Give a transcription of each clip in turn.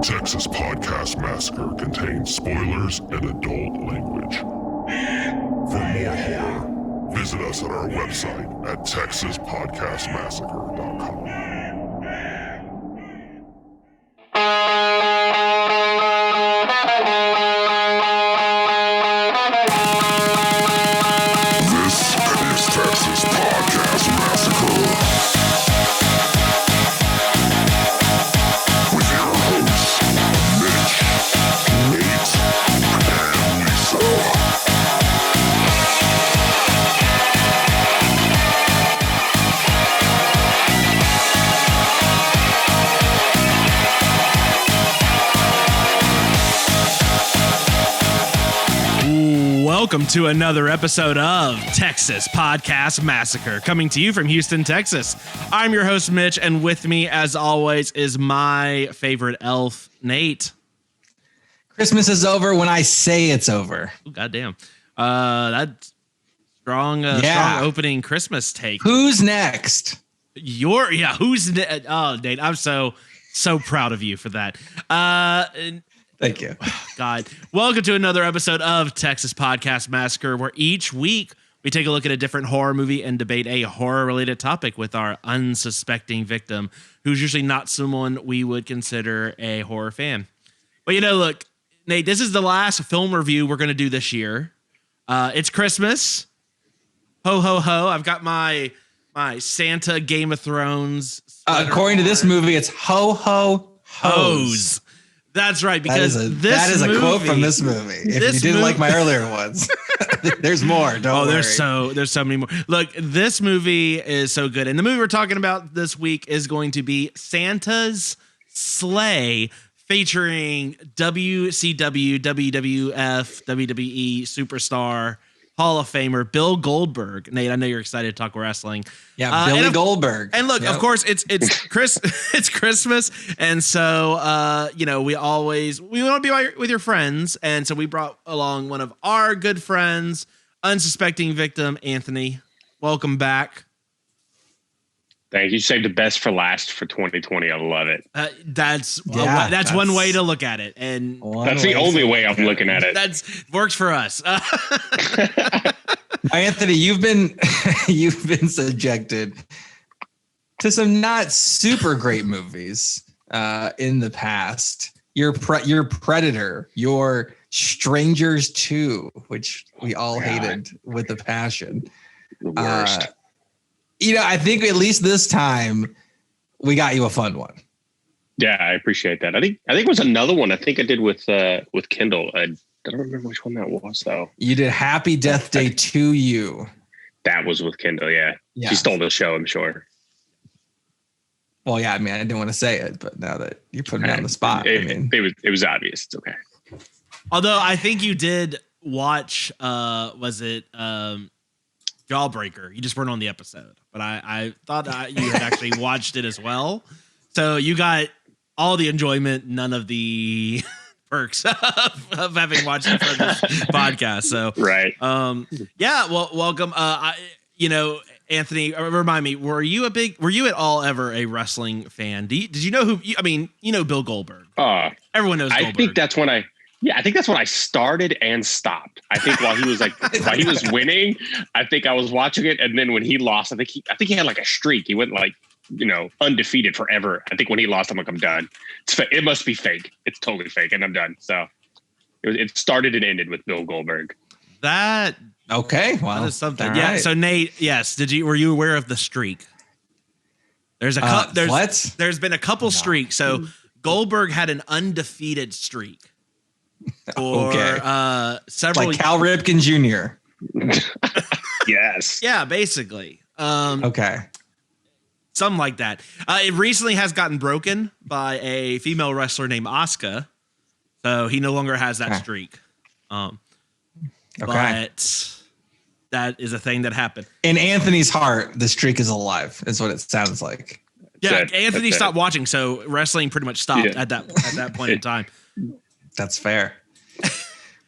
Texas Podcast Massacre contains spoilers and adult language. For more horror, visit us at our website at texaspodcastmassacre.com. Welcome to another episode of Texas Podcast Massacre, coming to you from Houston, Texas. I'm your host, Mitch, and with me, as always, is my favorite elf, Nate. Christmas is over when I say it's over. Oh, goddamn. That's strong opening Christmas take. Who's next? Who's next? Oh, Nate, I'm so proud of you for that. Thank you. God. Welcome to another episode of Texas Podcast Massacre, where each week we take a look at a different horror movie and debate a horror-related topic with our unsuspecting victim, who's usually not someone we would consider a horror fan. But look, Nate, this is the last film review we're going to do this year. It's Christmas. Ho, ho, ho. I've got my Santa Game of Thrones. According to this movie, it's ho, ho, hose. That's right, because that is a quote from this movie. If you didn't like my earlier ones, there's more. Don't worry. There's so many more. Look, this movie is so good, and the movie we're talking about this week is going to be Santa's Sleigh, featuring WCW, WWF, WWE superstar, Hall of Famer Bill Goldberg. Nate, I know you're excited to talk wrestling. Yeah, Billy Goldberg. And look, of course, it's it's Christmas, and so we want to be with your friends, and so we brought along one of our good friends, Unsuspecting Victim Anthony. Welcome back. Thank you. You saved the best for last for 2020. I love it. That's one way to look at it, and that's the only way I'm looking at it. That works for us. Anthony, you've been subjected to some not super great movies in the past. Your Predator, your Strangers 2, which we all hated with a passion. The worst. I think at least this time we got you a fun one. Yeah, I appreciate that. I think it was another one. I think I did with Kindle. I don't remember which one that was though. You did Happy Death Day to You. That was with Kindle. Yeah. She stole the show, I'm sure. Well, yeah. I mean, I didn't want to say it, but now that you're putting me on the spot, it was obvious. It's okay. Although I think you did watch. Was it? Jawbreaker. You just weren't on the episode, but I thought you had actually watched it as well. So you got all the enjoyment, none of the perks of having watched it for this podcast. So right. Well, welcome. Anthony, remind me, were you at all ever a wrestling fan? Did you know Bill Goldberg? Everyone knows Goldberg. I think that's when I started and stopped. I think while he was winning, I think I was watching it, and then when he lost, I think he had like a streak. He went undefeated forever. I think when he lost, I'm like, I'm done. It must be fake. It's totally fake, and I'm done. So it started and ended with Bill Goldberg. That okay? Well, that is something. Right. Yeah. So Nate, yes. Were you aware of the streak? There's been a couple streaks. So Goldberg had an undefeated streak. For several, like Cal Ripken Jr. Yes. Yeah, basically. Okay. Something like that. It recently has gotten broken by a female wrestler named Asuka, so he no longer has that streak. But that is a thing that happened. In Anthony's heart, the streak is alive. Is what it sounds like. Yeah, Anthony stopped watching, so wrestling pretty much stopped at that point in time. That's fair.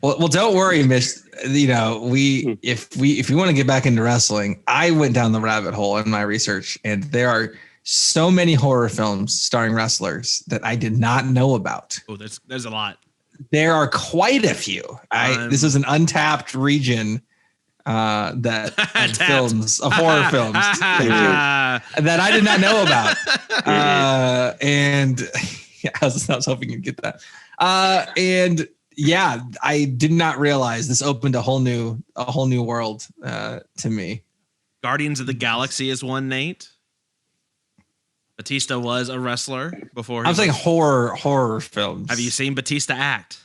Well, don't worry, Mitch. If we want to get back into wrestling, I went down the rabbit hole in my research, and there are so many horror films starring wrestlers that I did not know about. Oh, there's a lot. There are quite a few. This is an untapped region that of films, of horror films that I did not know about. And yeah, I was hoping you'd get that. And yeah, I did not realize this opened a whole new world to me. Guardians of the Galaxy is one, Nate. Batista was a wrestler before. I'm saying horror films. Have you seen Batista act?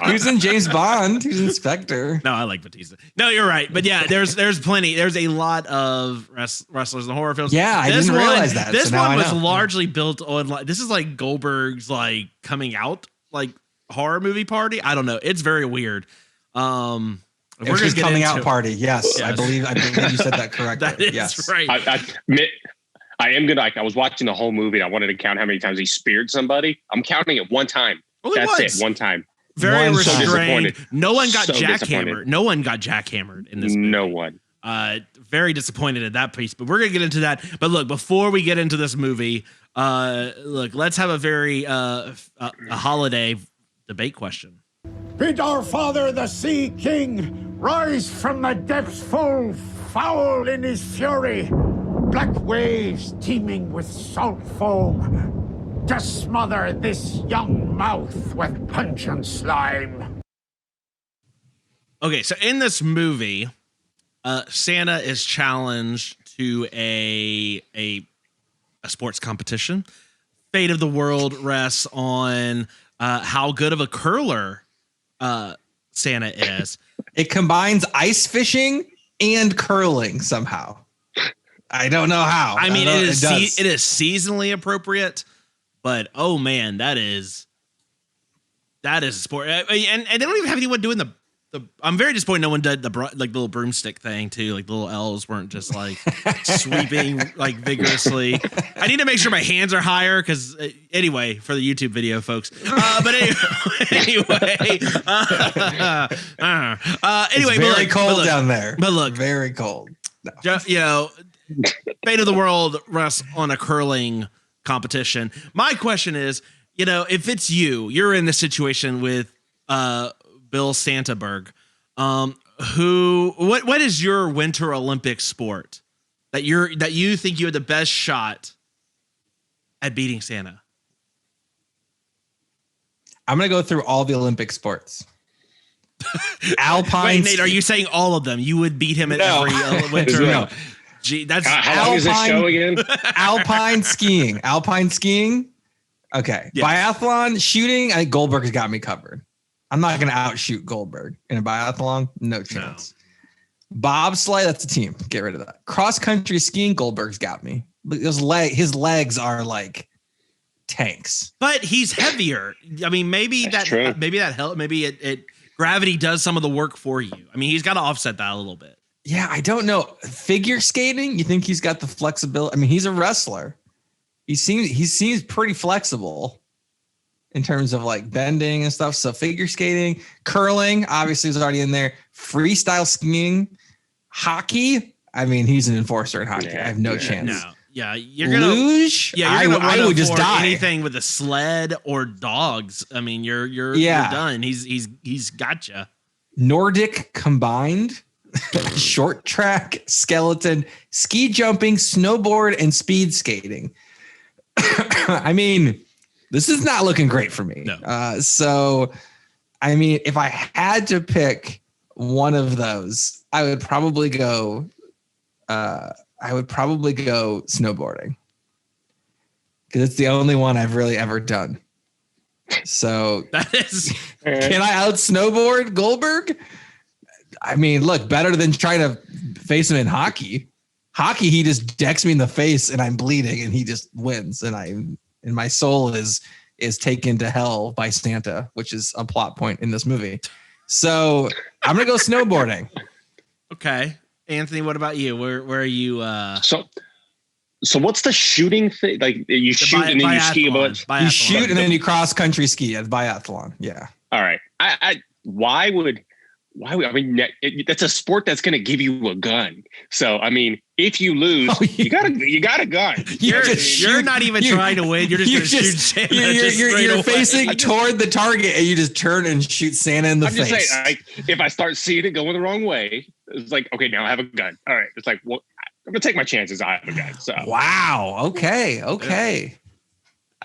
Who's in James Bond? Who's in Spectre? No, I like Batista. No, you're right. But yeah, there's plenty. There's a lot of wrestlers in horror films. Yeah, I didn't realize that. This one was largely built on this is like Goldberg's like coming out like horror movie party. I don't know. It's very weird. We're just coming out party. Yes, I believe you said that correctly. That is yes, right. I admit, I am gonna. I was watching the whole movie. And I wanted to count how many times he speared somebody. I'm counting it one time. That's it. One time. Very restrained. So no one got jackhammered. No one got jackhammered in this movie. No one. Very disappointed at that piece, but we're gonna get into that. But look, before we get into this movie, let's have a very a holiday debate question. Bid our father, the Sea King, rise from the depths full foul in his fury. Black waves teeming with salt foam to smother this young mouth with pungent slime. Okay, so in this movie, Santa is challenged to a sports competition. Fate of the world rests on how good of a curler Santa is. It combines ice fishing and curling somehow. I don't know how. I mean, it is seasonally appropriate, but oh man, that is a sport. And they don't even have anyone doing the. I'm very disappointed no one did the little broomstick thing too. Like the little elves weren't just like sweeping like vigorously. I need to make sure my hands are higher because anyway, for the YouTube video, folks. But anyway, it's very cold down there. But look, very cold. No. You know, fate of the world rests on a curling competition. My question is, you know, if it's you're in this situation with Bill Santaberg, what is your Winter Olympic sport that you think you had the best shot at beating Santa? I'm gonna go through all the Olympic sports. Alpine. Wait, Nate, are you saying all of them? You would beat him at every winter? No. Gee, that's how long is this show again? Alpine skiing. Okay. Yeah. Biathlon, shooting. I think Goldberg's got me covered. I'm not going to outshoot Goldberg in a biathlon. No chance. No. Bobsleigh, that's a team. Get rid of that. Cross country skiing, Goldberg's got me. His legs are like tanks. But he's heavier. I mean, maybe that helps. Maybe it gravity does some of the work for you. I mean, he's got to offset that a little bit. Yeah, I don't know. Figure skating, you think he's got the flexibility? I mean, he's a wrestler. He seems pretty flexible in terms of like bending and stuff. So figure skating, curling, obviously is already in there. Freestyle skiing, hockey. I mean, he's an enforcer in hockey. Yeah, I have no chance. No. Yeah, you're gonna luge. Yeah, I would just die. Anything with a sled or dogs. I mean, you're done. He's got you. Nordic combined, short track, skeleton, ski jumping, snowboard, and speed skating. I mean, this is not looking great for me. No. So, I mean, if I had to pick one of those, I would probably go snowboarding because it's the only one I've really ever done. So, can I out snowboard Goldberg? I mean, look, better than trying to face him in hockey. Hockey, he just decks me in the face and I'm bleeding and he just wins. And my soul is taken to hell by Santa, which is a plot point in this movie. So I'm going to go snowboarding. Okay. Anthony, what about you? Where are you? So what's the shooting thing? Like you shoot and then you ski a bunch. You shoot and then you cross country ski at biathlon. Yeah. All right. Why would I mean, that's a sport that's going to give you a gun. So, I mean, if you lose, you got a gun. You're not even trying to win. You're just going to shoot Santa. You're facing toward the target, and you just turn and shoot Santa in the face. I'm just saying, if I start seeing it going the wrong way, it's like, okay, now I have a gun. All right, it's like, well, I'm gonna take my chances. I have a gun. So wow. Okay.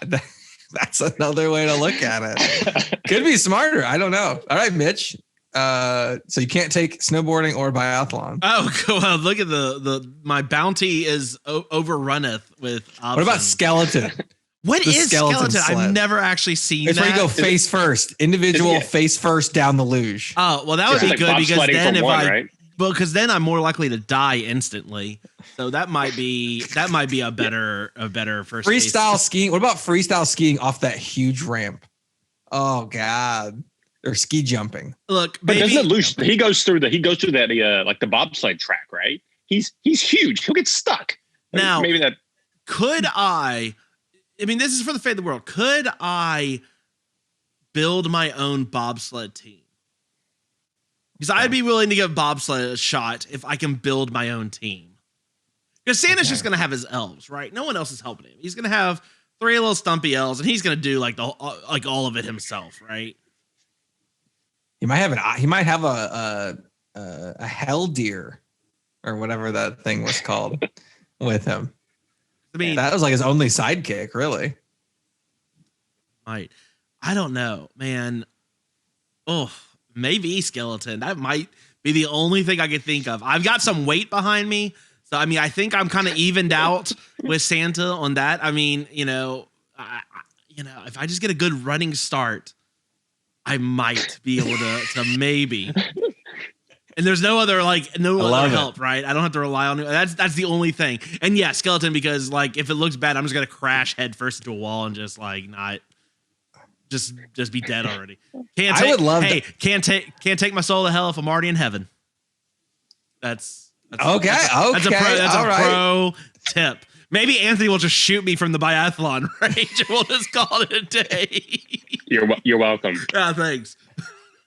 That's another way to look at it. Could be smarter. I don't know. All right, Mitch. So you can't take snowboarding or biathlon. Oh, well, look at my bounty is overrunneth with options. What about skeleton? What is skeleton? Sled. I've never actually seen it's that. It's where you go face first, individual face first down the luge. Oh, well, that would be like good because then right? because then I'm more likely to die instantly. So that might be a better first freestyle skiing. What about freestyle skiing off that huge ramp? Oh God. Or ski jumping. Look, but doesn't it lose? He goes through that like the bobsled track, right? He's huge. He'll get stuck. Now, maybe that could I mean, this is for the fate of the world. Could I build my own bobsled team? Because I'd be willing to give bobsled a shot if I can build my own team. Because Santa's just going to have his elves, right? No one else is helping him. He's going to have 3 little stumpy elves, and he's going to do like all of it himself, right? He might have a hell deer or whatever that thing was called with him. I mean, that was like his only sidekick, really. I don't know, man. Oh, maybe skeleton. That might be the only thing I could think of. I've got some weight behind me. So, I mean, I think I'm kind of evened out with Santa on that. I mean, if I just get a good running start, I might be able to maybe. And there's no other help, right? I don't have to rely on it. That's the only thing. And yeah, skeleton, because like if it looks bad, I'm just gonna crash head first into a wall and just like not just be dead already. Can't take my soul to hell if I'm already in heaven. That's a pro tip. Maybe Anthony will just shoot me from the biathlon range and we'll just call it a day. You're welcome. Yeah, thanks.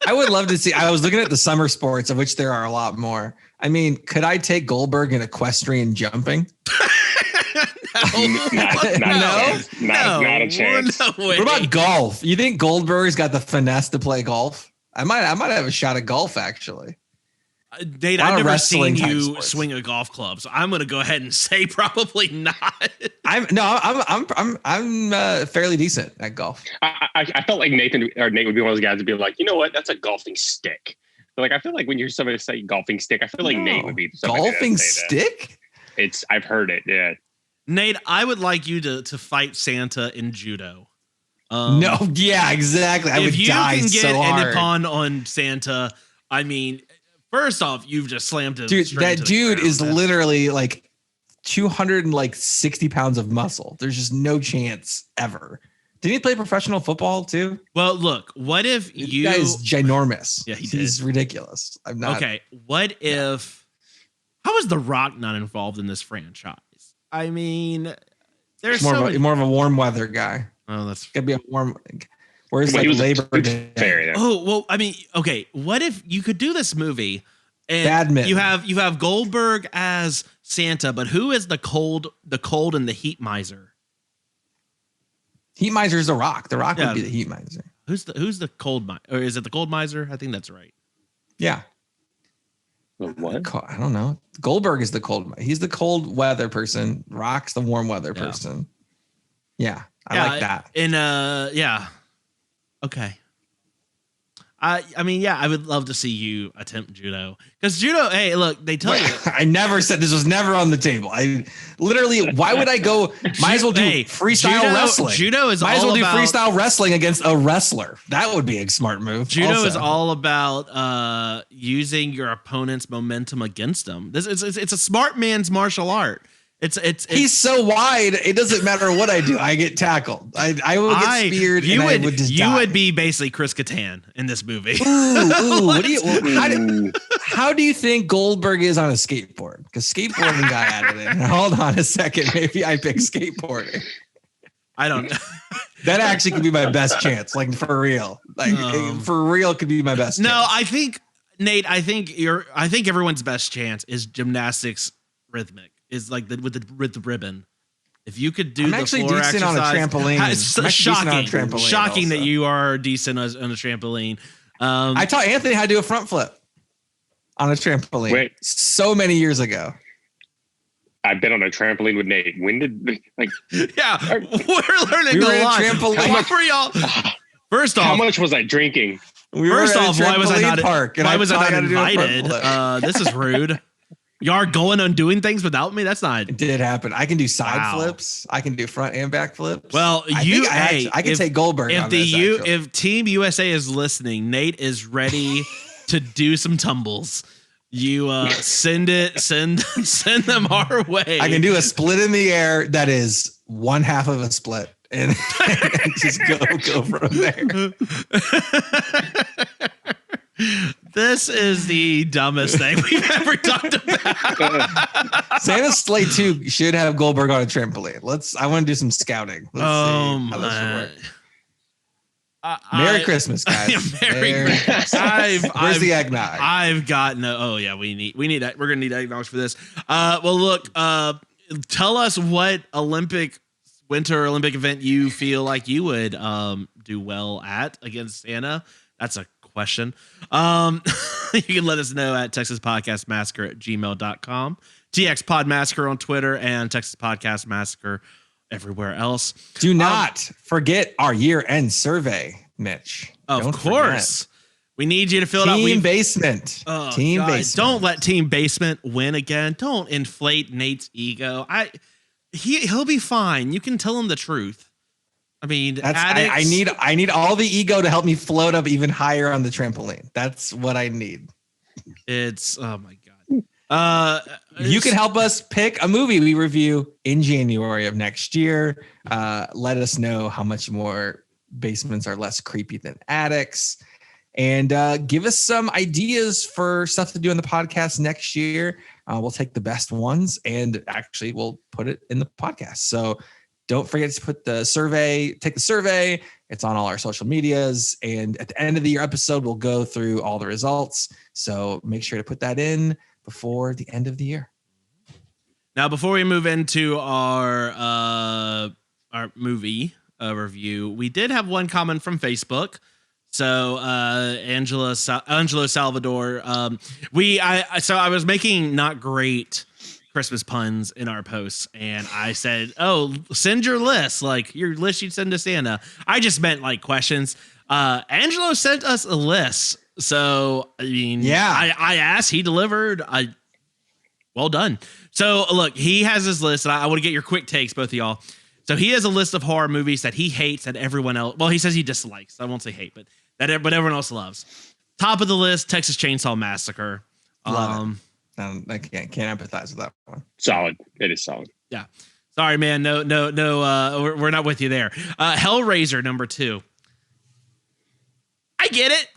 I would love to see. I was looking at the summer sports, of which there are a lot more. I mean, could I take Goldberg in equestrian jumping? Not a chance. No way. What about golf? You think Goldberg's got the finesse to play golf? I might have a shot at golf, actuly. Nate, I've never seen you swing a golf club, so I'm going to go ahead and say probably not. I'm fairly decent at golf. I felt like Nate would be one of those guys to be like, you know what? That's a golfing stick. But like, I feel like when you're somebody say golfing stick, I feel like Nate would be golfing stick. I've heard it. Yeah. Nate, I would like you to fight Santa in judo. No, yeah, exactly. I would die so hard. If you can get on Santa, I mean. First off, you've just slammed him. Dude, that dude is literally like 260 pounds of muscle. There's just no chance ever. Didn't he play professional football too? Well, look, what if this guy is ginormous? Yeah, he's ridiculous. I'm not. Okay, what if? How is The Rock not involved in this franchise? I mean, there's more of a warm weather guy. Oh, that's gonna be a warm. Where's like Labor Day? Oh, well, I mean, okay. What if you could do this movie and Badminton. you have Goldberg as Santa, but who is the cold and the heat miser? Heat miser is The Rock. The Rock would be the heat miser. Who's the cold miser? Or is it the cold miser? I think that's right. Yeah. What? I don't know. Goldberg is the cold. He's the cold weather person. Rock's the warm weather person. Yeah, I like that. And yeah. Okay. I mean, yeah, I would love to see you attempt judo because judo. Hey, look, they tell you. I never said this was never on the table. I literally, why would I go? Might as well do freestyle wrestling. Judo is might as well do freestyle wrestling against a wrestler. That would be a smart move. Judo is all about using your opponent's momentum against them. It's a smart man's martial art. He's so wide. It doesn't matter what I do. I get tackled. I will get speared. I would just die. Would be basically Chris Kattan in this movie. Ooh, what do you? How do you think Goldberg is on a skateboard? Because skateboarding got added in. Hold on a second. Maybe I pick skateboarding. I don't know. That actually could be my best chance. Like for real. For real could be my best. No, chance. I think Nate. I think everyone's best chance is gymnastics rhythmic. is like with the ribbon. If you could do I'm the actually floor decent exercise, on a trampoline. It's shocking that you are decent on a trampoline. I taught Anthony how to do a front flip on a trampoline. Wait. So many years ago. I've been on a trampoline with Nate. When did Yeah, we're learning were a in lot. trampoline. How much were y'all? First off, how much was I drinking? First off, why was I not park? Why was I not invited? This is rude. You are going on doing things without me. That's not. It did happen. I can do side flips. I can do front and back flips. Well, I can take Goldberg. If Team USA is listening, Nate is ready to do some tumbles. You send them our way. I can do a split in the air that is one half of a split, and just go from there. This is the dumbest thing we've ever talked about. Santa's Sleigh 2 should have Goldberg on a trampoline. I want to do some scouting. Let's see how this works. Merry Christmas, guys. Merry Christmas. Where's the eggnog? I've got no. Oh yeah, we need. We're gonna need eggnogs for this. Well, look. Tell us what Winter Olympic event you feel like you would do well at against Santa. That's a question. You can let us know at TexasPodcastMassacre@gmail.com, TX Massacre on Twitter, and Texas Podcast Massacre everywhere else. Do not forget our year-end survey, Mitch. Of course. We need you to fill it out. Team Basement. Team Basement. Don't let Team Basement win again. Don't inflate Nate's ego. He'll be fine. You can tell him the truth. I mean, I need all the ego to help me float up even higher on the trampoline. That's what I need. It's oh my god. You can help us pick a movie we review in January of next year. Let us know how much more basements are less creepy than attics, and give us some ideas for stuff to do in the podcast next year. We'll take the best ones and actually we'll put it in the podcast. So don't forget to take the survey. It's on all our social medias. And at the end of the year episode, we'll go through all the results. So make sure to put that in before the end of the year. Now, before we move into our movie review, we did have one comment from Facebook. So Angelo Salvador, I was making not great Christmas puns in our posts, and I said, "Oh, send your list, like your list you'd send to Santa." I just meant like questions. Angelo sent us a list, so I mean, yeah, I asked, he delivered. Well done. So look, he has his list, and I want to get your quick takes, both of y'all. So he has a list of horror movies that he hates that everyone else. Well, he says he dislikes. I won't say hate, but everyone else loves. Top of the list, Texas Chainsaw Massacre. Love it. I can't empathize with that one. Solid. It is solid. Yeah. Sorry, man. No. We're not with you there. Hellraiser #2. I get it.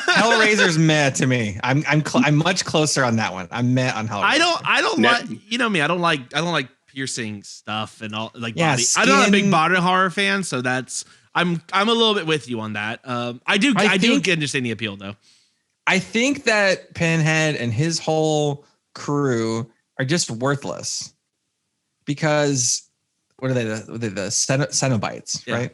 Hellraiser's meh to me. I'm much closer on that one. I'm meh on Hellraiser. I don't like. You know me. I don't like piercing stuff and all like body. Skin. I'm not a big body horror fan, so that's I'm a little bit with you on that. I do understand the appeal though. I think that Pinhead and his whole crew are just worthless because what are they? The Cenobites, right?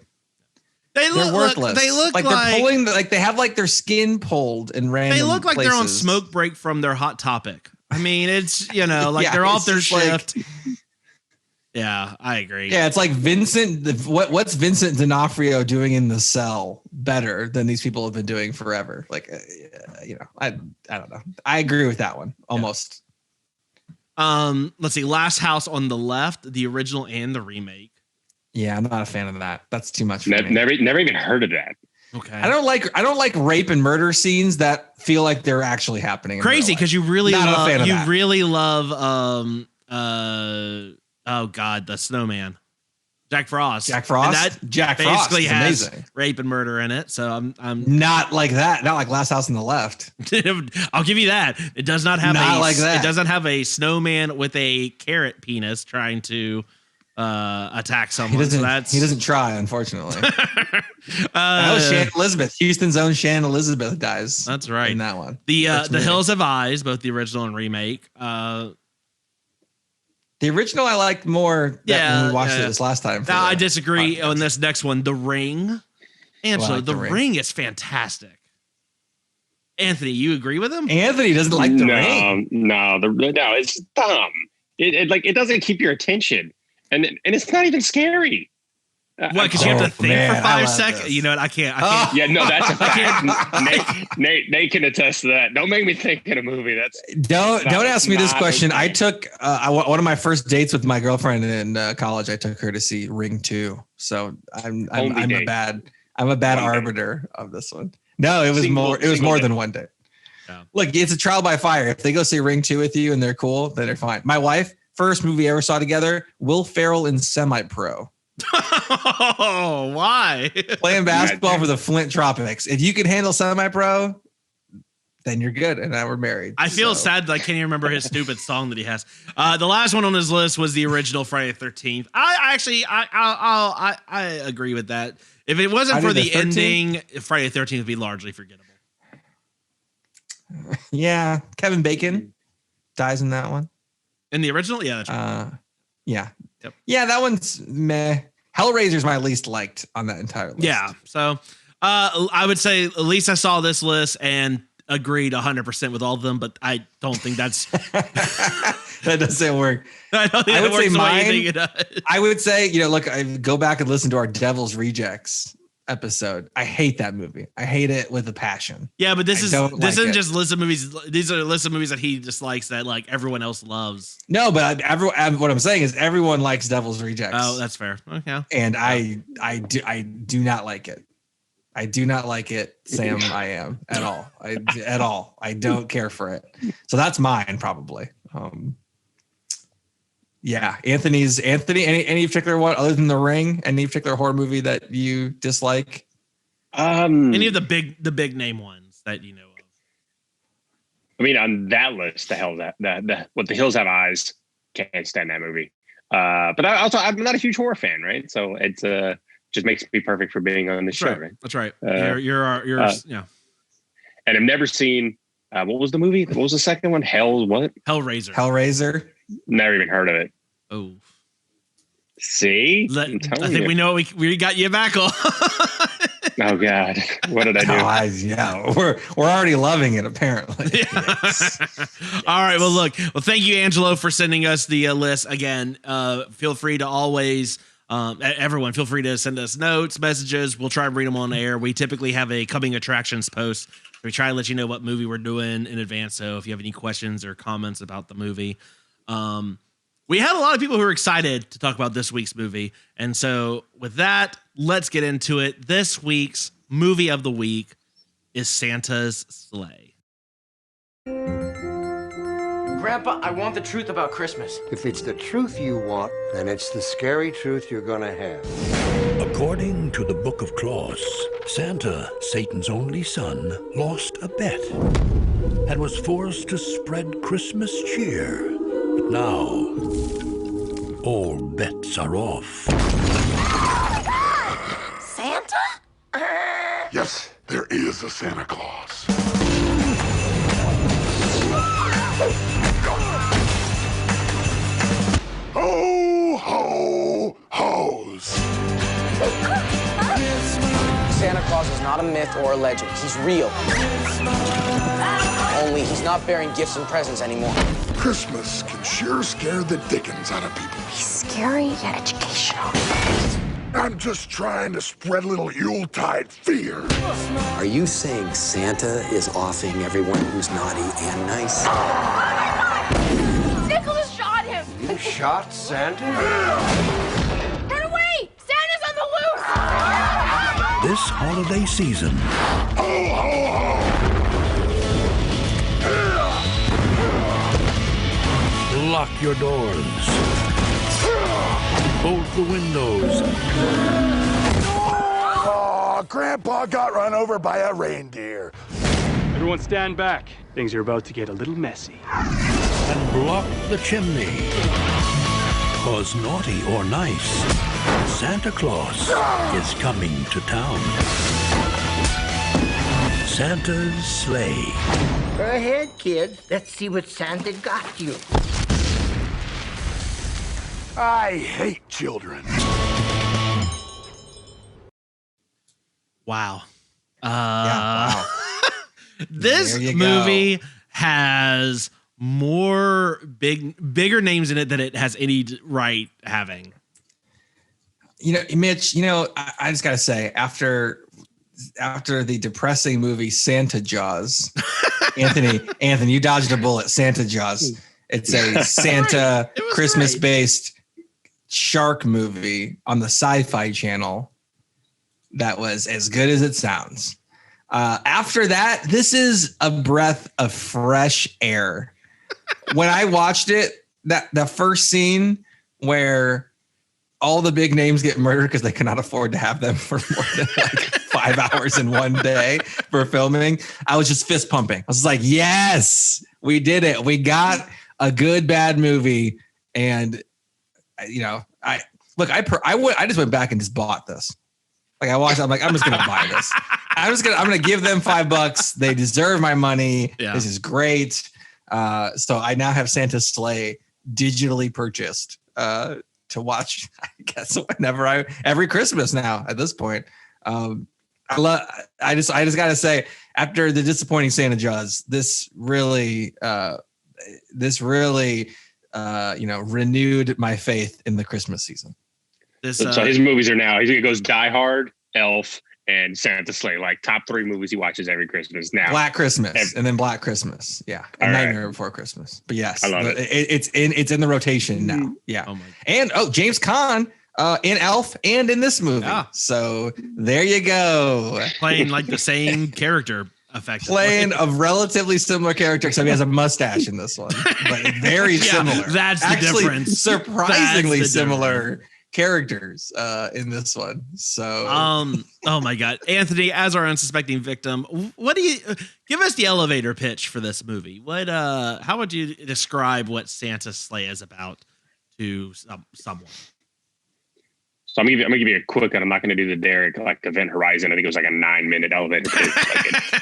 They're worthless. They look like they're pulling, like they have like their skin pulled in random. They look like places. they're on smoke break from their Hot Topic. I mean, it's they're off their shift. Yeah, I agree. Yeah, it's like Vincent. What's Vincent D'Onofrio doing in The Cell better than these people have been doing forever? Like, I don't know. I agree with that one almost. Yeah. Let's see. Last House on the Left, the original and the remake. Yeah, I'm not a fan of that. That's too much for me. Never even heard of that. Okay. I don't like rape and murder scenes that feel like they're actually happening. Crazy because you really love oh God, the Snowman, Jack Frost. And that Jack Frost basically has amazing. Rape and murder in it. So I'm not like that. Not like Last House on the Left. I'll give you that. It does not have that. It doesn't have a snowman with a carrot penis trying to attack someone. He doesn't try, unfortunately. That was Shannon Elizabeth. Houston's own Shannon Elizabeth dies. That's right. In that one. The Hills Have Eyes, both the original and remake. The original I liked more when we watched it this last time. No, I disagree on this next one. The Ring. Angela, The Ring is fantastic. Anthony, you agree with him? Anthony doesn't like The Ring. No, it's dumb. It doesn't keep your attention, and it's not even scary. What? Because you have to think for 5 seconds. You know what? I can't. Yeah, no, that's a fact. Nate can attest to that. Don't make me think in a movie. Don't ask me this question. Okay. I took one of my first dates with my girlfriend in college. I took her to see Ring 2. So I'm a bad arbiter of this one. No, it was more than one day. Yeah. Look, it's a trial by fire. If they go see Ring 2 with you and they're cool, then they're fine. My wife, first movie I ever saw together, Will Ferrell in Semi-Pro. Oh, why? Playing basketball for the Flint Tropics. If you can handle Semi-Pro, then you're good. And now we're married. I feel sad that I can't even remember his stupid song that he has. The last one on his list was the original Friday the 13th. I agree with that. If it wasn't for the ending, Friday the 13th would be largely forgettable. Yeah, Kevin Bacon dies in that one. In the original, yeah, that's right. Yeah. Yep. Yeah, that one's meh. Hellraiser's my least liked on that entire list. Yeah. So I would say at least I saw this list and agreed 100% with all of them, but I don't think that's that doesn't work. I don't think I would say mine. I would say, look, I go back and listen to our Devil's Rejects episode. I hate that movie. I hate it with a passion. Yeah, but this isn't just list of movies. These are a list of movies that he dislikes that like everyone else loves. No, but what I'm saying is everyone likes Devil's Rejects. Oh, that's fair. Okay. And I do not like it. I do not like it, Sam. I am at all. I don't care for it. So that's mine probably. Yeah, Anthony. Any particular one other than The Ring? Any particular horror movie that you dislike? Any of the big name ones that you know of? I mean, on that list, What the Hills Have Eyes. Can't stand that movie. But I'm not a huge horror fan, right? So it's just makes me perfect for being on this show, right? That's right. You're yeah. And I've never seen. What was the movie? What was the second one? Hellraiser. Never even heard of it. Oh. See? I think we know we got you back on. Oh God. What did I do? We're already loving it apparently. Yeah. All right. Well, thank you, Angelo, for sending us the list again. Feel free to always everyone feel free to send us notes, messages. We'll try and read them on air. We typically have a coming attractions post. We try to let you know what movie we're doing in advance. So if you have any questions or comments about the movie, we had a lot of people who were excited to talk about this week's movie. And so with that, let's get into it. This week's movie of the week is Santa's Sleigh. Grandpa, I want the truth about Christmas. If it's the truth you want, then it's the scary truth you're gonna have. According to the Book of Claus, Santa, Satan's only son, lost a bet and was forced to spread Christmas cheer. But now, all bets are off. Santa? Yes, there is a Santa Claus. Ho, ho, hoes. Santa Claus is not a myth or a legend. He's real. Only he's not bearing gifts and presents anymore. Christmas can sure scare the dickens out of people. He's scary yet educational. I'm just trying to spread a little Yuletide fear. Are you saying Santa is offing everyone who's naughty and nice? Nicholas shot him! You shot Santa? Run away! Santa's on the loose! This holiday season, Ho, ho, ho. lock your doors, bolt the windows. Oh, Grandpa got run over by a reindeer. Everyone stand back. Things are about to get a little messy. And block the chimney. 'Cause naughty or nice, Santa Claus is coming to town. Santa's Sleigh. Go ahead, kids. Let's see what Santa got you. I hate children. Wow. Wow. This movie has more bigger names in it than it has any right having. Mitch, I just got to say, after the depressing movie Santa Jaws, Anthony, you dodged a bullet. Santa Jaws. It's a Santa Christmas-based shark movie on the Sci-Fi Channel that was as good as it sounds. After that, this is a breath of fresh air. When I watched it, the first scene where all the big names get murdered because they cannot afford to have them for more than 5 hours in one day for filming, I was just fist pumping. I was like, yes, we did it. We got a good, bad movie. And, I just went back and just bought this. I watched, I'm like, I'm just going to buy this. I'm going to give them $5. They deserve my money. Yeah. This is great. So I now have Santa's Sleigh digitally purchased to watch, I guess, every Christmas now at this point. I just got to say, after the disappointing Santa Jaws, this really renewed my faith in the Christmas season. So his movies are now, he goes Die Hard, Elf, and Santa's Sleigh, top 3 movies he watches every Christmas now. Black Christmas and then Black Christmas. Yeah. And Nightmare Before Christmas. But yes, I love it. It's in the rotation now. Yeah. And James Caan in Elf and in this movie. Yeah. So there you go. Playing the same character effectively. Playing a relatively similar character, except he has a mustache in this one. But very similar. That's the difference. Surprisingly similar characters in this one. So oh my God, Anthony, as our unsuspecting victim, what do you give us the elevator pitch for this movie? What how would you describe what Santa's Sleigh is about to someone? So I'm gonna give you a quick, and I'm not gonna do the Derek Event Horizon. I think it was a 9-minute elevator pitch.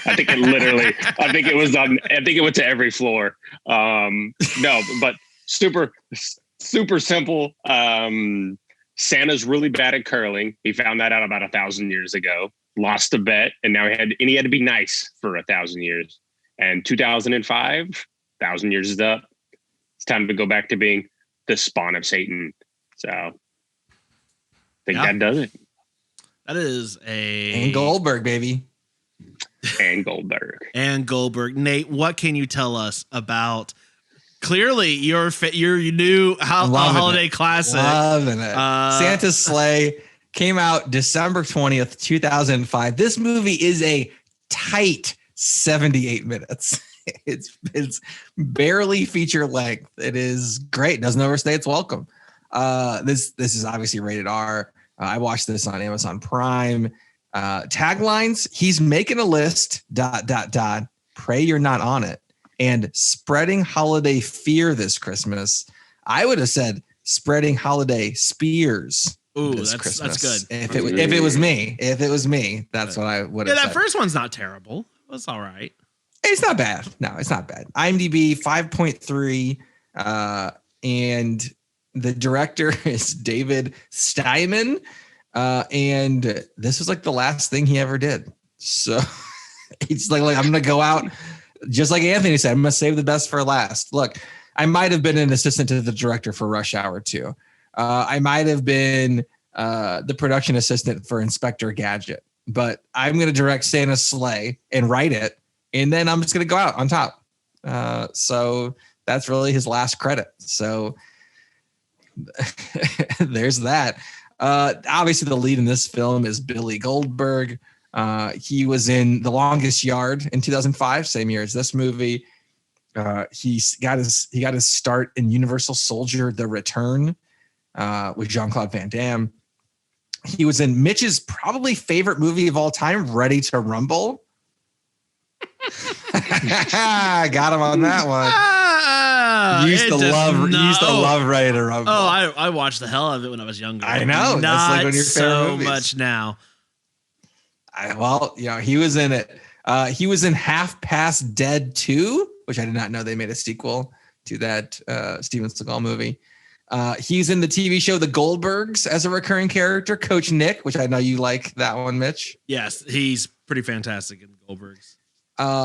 I think it went to every floor. No, but super simple. Santa's really bad at curling. He found that out about 1,000 years ago. Lost a bet, and now he had to be nice for 1,000 years. And 2005, 1,000 years is up. It's time to go back to being the spawn of Satan. So I think that does it. That is and Goldberg, baby. And Goldberg. And Goldberg. Nate, what can you tell us about? Clearly, your new holiday classic. Loving it. Santa's Sleigh came out December 20th, 2005. This movie is a tight 78 minutes. It's barely feature length. It is great. Doesn't overstay its welcome. This is obviously rated R. I watched this on Amazon Prime. Taglines: he's making a list. ... Pray you're not on it. And spreading holiday fear this Christmas. I would have said spreading holiday spears. Ooh, this that's Christmas. That's good. If it was me, that's what I would have said. That first one's not terrible. It was all right. It's not bad. No, it's not bad. IMDb 5.3. And the director is David Steinman. And this was the last thing he ever did. So he's like I'm going to go out. Just like Anthony said, I'm going to save the best for last. Look, I might have been an assistant to the director for Rush Hour 2. I might have been the production assistant for Inspector Gadget. But I'm going to direct Santa's Sleigh and write it. And then I'm just going to go out on top. So that's really his last credit. So there's that. Obviously, the lead in this film is Billy Goldberg. He was in The Longest Yard in 2005, same year as this movie. He got his start in Universal Soldier: The Return with Jean-Claude Van Damme. He was in Mitch's probably favorite movie of all time, Ready to Rumble. Got him on that one. Used to love Ready to Rumble. Oh, I watched the hell of it when I was younger. I know. Not that's one of your favorite so movies. much now. He was in it. He was in Half Past Dead 2, which I did not know they made a sequel to that Steven Seagal movie. He's in the TV show The Goldbergs as a recurring character, Coach Nick, which I know you like that one, Mitch. Yes, he's pretty fantastic in Goldbergs.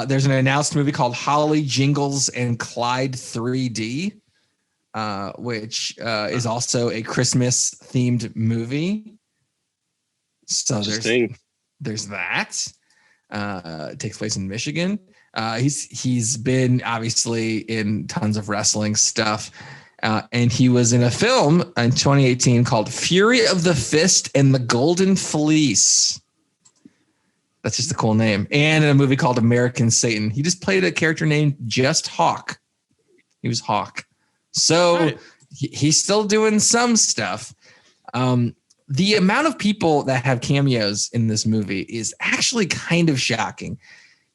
There's an announced movie called Holly Jingles and Clyde 3D, which is also a Christmas themed movie. So there's that. It takes place in Michigan. He's been obviously in tons of wrestling stuff. And he was in a film in 2018 called Fury of the Fist and the Golden Fleece. That's just a cool name. And in a movie called American Satan. He just played a character named Just Hawk. He was Hawk. So he's still doing some stuff. The amount of people that have cameos in this movie is actually kind of shocking.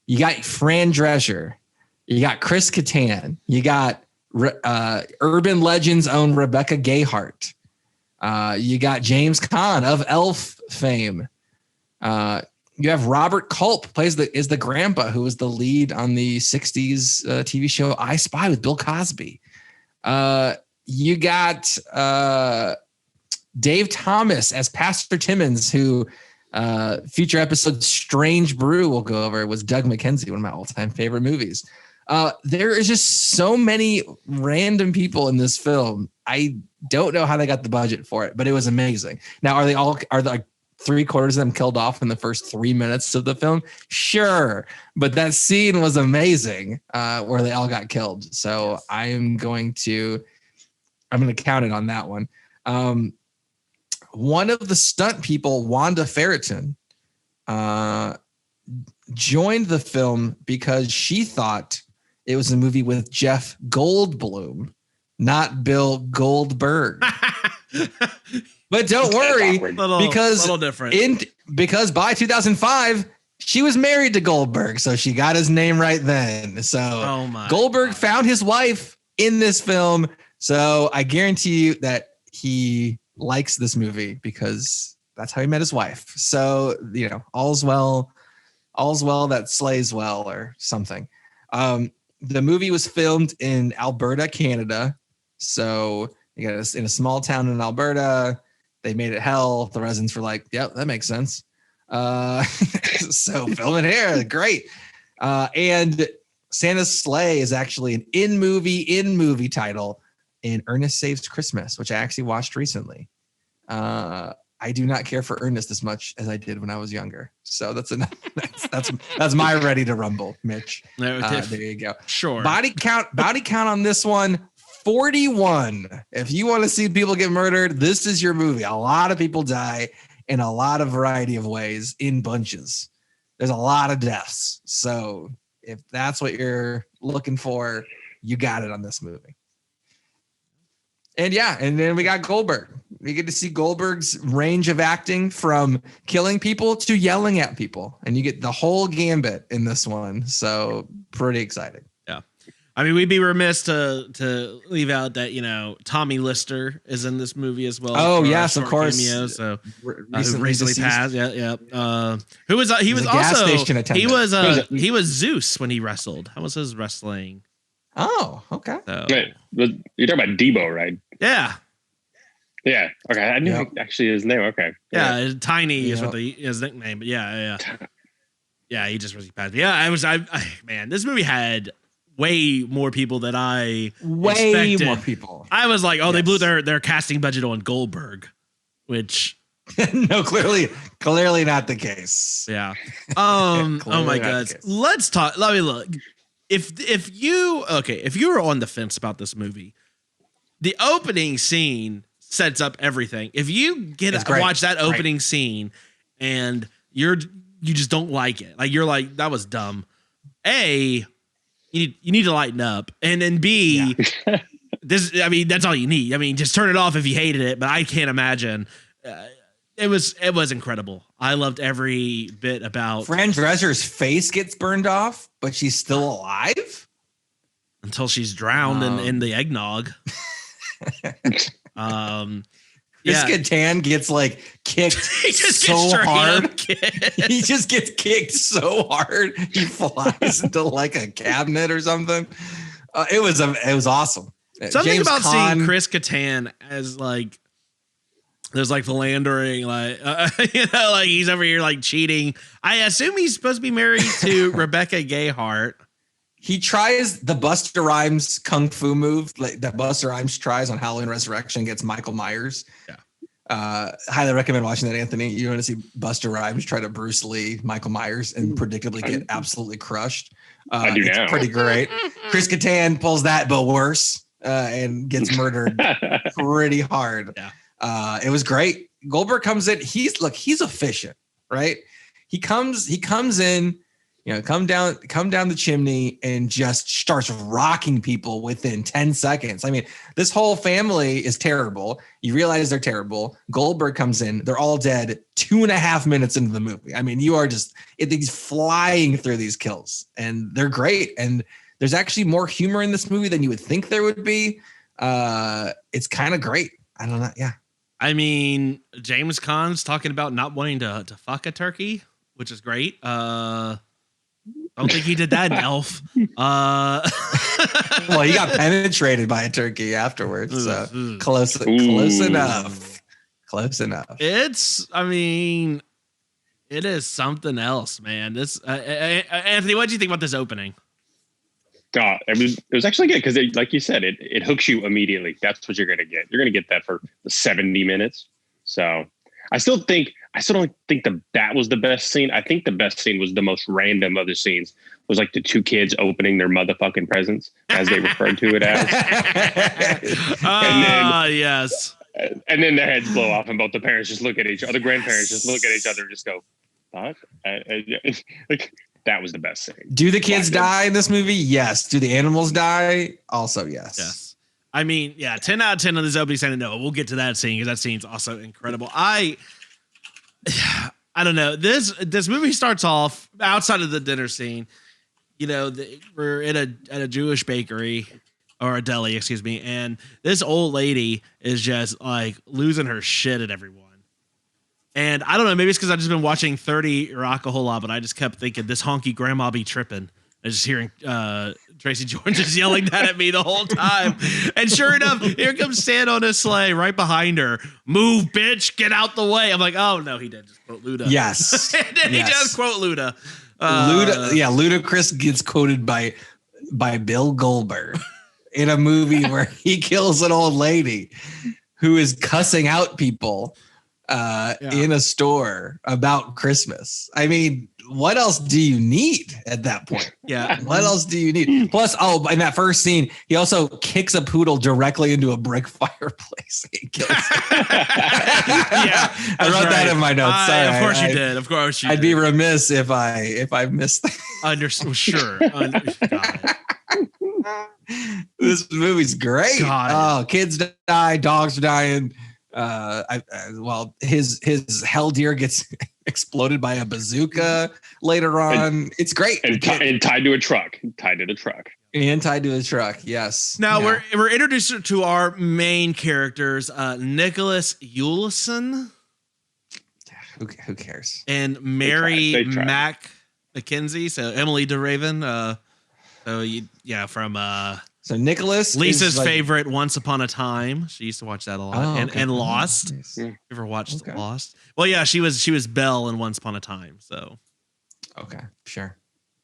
You got Fran Drescher. You got Chris Kattan. You got Urban Legend's own Rebecca Gayheart. You got James Caan of Elf fame. You have Robert Culp is the grandpa who was the lead on the 60s TV show I Spy with Bill Cosby. You got Dave Thomas as Pastor Timmons, who feature episode Strange Brew we'll go over. It was Doug McKenzie, one of my all-time favorite movies. There is just so many random people in this film. I don't know how they got the budget for it, but it was amazing. Now, are like 3/4 of them killed off in the first 3 minutes of the film? Sure. But that scene was amazing, where they all got killed. So yes. I'm going to count it on that one. One of the stunt people, Wanda Ferreton, joined the film because she thought it was a movie with Jeff Goldblum, not Bill Goldberg. But don't worry, because by 2005 she was married to Goldberg, so she got his name right then. So Goldberg found his wife in this film. So I guarantee you that he likes this movie because that's how he met his wife. So, all's well that slays well, or something. The movie was filmed in Alberta, Canada. So you got us in a small town in Alberta. They made it hell. The residents were like, "Yep, that makes sense." So film it here, great. And Santa's Sleigh is actually an in-movie title in Ernest Saves Christmas, which I actually watched recently. I do not care for Ernest as much as I did when I was younger. So that's my ready to rumble, Mitch. There you go. Sure. Body count on this one, 41. If you want to see people get murdered, this is your movie. A lot of people die in a lot of variety of ways, in bunches. There's a lot of deaths. So if that's what you're looking for, you got it on this movie. And then we got Goldberg. We get to see Goldberg's range of acting from killing people to yelling at people. And you get the whole gambit in this one. So pretty exciting. Yeah. I mean, we'd be remiss to leave out that, Tommy Lister is in this movie as well. Oh, yes, of course. Cameo, so recently passed. Yeah. He was also, he was Zeus when he wrestled. How was his wrestling? Oh, okay. So, you're talking about Debo, right? Yeah. Yeah. Okay. I knew actually his name. Okay. Yeah. Tiny is what his nickname, but yeah. He just really passed. Yeah. Man, this movie had way more people than I expected. More people. I was like, they blew their casting budget on Goldberg, which no, clearly not the case. Yeah. Oh my God. Let's talk. Let me look. If you were on the fence about this movie, the opening scene sets up everything. If you watch that opening scene and you just don't like it, like you're like, that was dumb. A, you need to lighten up, and then B, that's all you need. I mean, just turn it off if you hated it. But I can't imagine. It was incredible. I loved every bit about Fran Drescher's face gets burned off, but she's still alive until she's drowned in the eggnog. Chris Kattan gets kicked so hard. He just gets kicked so hard he flies into a cabinet or something. It was awesome. Something James about Caan, seeing Chris Kattan as like, there's like philandering, like, like he's over here like cheating. I assume he's supposed to be married to Rebecca Gayheart. he tries the Busta Rhymes kung fu move, like that Busta Rhymes tries on Halloween Resurrection against Michael Myers. Yeah. Highly recommend watching that, Anthony. You want to see Busta Rhymes try to Bruce Lee Michael Myers and predictably get absolutely crushed. I do it's now. Pretty great. Chris Kattan pulls that, but worse, and gets murdered pretty hard. Yeah. It was great. Goldberg comes in. He's efficient, right? He comes in, come down the chimney and just starts rocking people within 10 seconds. I mean, this whole family is terrible. You realize they're terrible. Goldberg comes in. They're all dead 2.5 minutes into the movie. I mean, he's flying through these kills and they're great. And there's actually more humor in this movie than you would think there would be. It's kind of great. I don't know. Yeah. I mean, James Caan's talking about not wanting to fuck a turkey, which is great. Don't think he did that in Elf. Well, he got penetrated by a turkey afterwards. So close enough. Close enough. It is something else, man. This Anthony, what do you think about this opening? God, it was actually good because, like you said, it hooks you immediately. That's what you're gonna get. You're gonna get that for the 70 minutes. So I still don't think that was the best scene. I think the best scene was the most random of the scenes. It was like the two kids opening their motherfucking presents, as they referred to it as. Yes. And then their heads blow off, and both the parents just look at each other. The grandparents just look at each other and just go, "Fuck." Like that was the best scene. Do the kids die in this movie? Yes. Do the animals die? Also, yes. Yes. I mean, yeah, 10 out of 10 on this opening scene. No, we'll get to that scene because that scene's also incredible. I don't know. This movie starts off outside of the dinner scene. We're at a Jewish bakery or a deli, excuse me, and this old lady is just like losing her shit at everyone. And I don't know, maybe it's because I've just been watching 30 Rock a whole lot, but I just kept thinking this honky grandma be tripping. And just hearing Tracy Jordan just yelling that at me the whole time. And sure enough, here comes Stan on his sleigh right behind her. Move, bitch, get out the way. I'm like, oh no, he did just quote Luda. Yes. And then he does quote Luda. Ludacris gets quoted by Bill Goldberg in a movie where he kills an old lady who is cussing out people in a store about Christmas. I mean, what else do you need at that point? Yeah. What else do you need? Plus, in that first scene, he also kicks a poodle directly into a brick fireplace. He kills it. Yeah. I wrote that in my notes. Sorry, of course you did. Of course you did. I'd be remiss if I missed that. Sure. This movie's great. God. Oh, kids die, dogs are dying. His hell deer gets exploded by a bazooka later on. It's great. And tied to a truck. Tied to the truck. And tied to a truck. Yes. Now we're introduced to our main characters, Nicholas Eulson. Who cares? And Mary McKenzie. So Emily DeRaven. So Nicholas, Lisa's favorite, Once Upon a Time. She used to watch that a lot, and Lost. Nice. You ever watched Lost? Well, yeah, she was Belle in Once Upon a Time. So, okay, sure.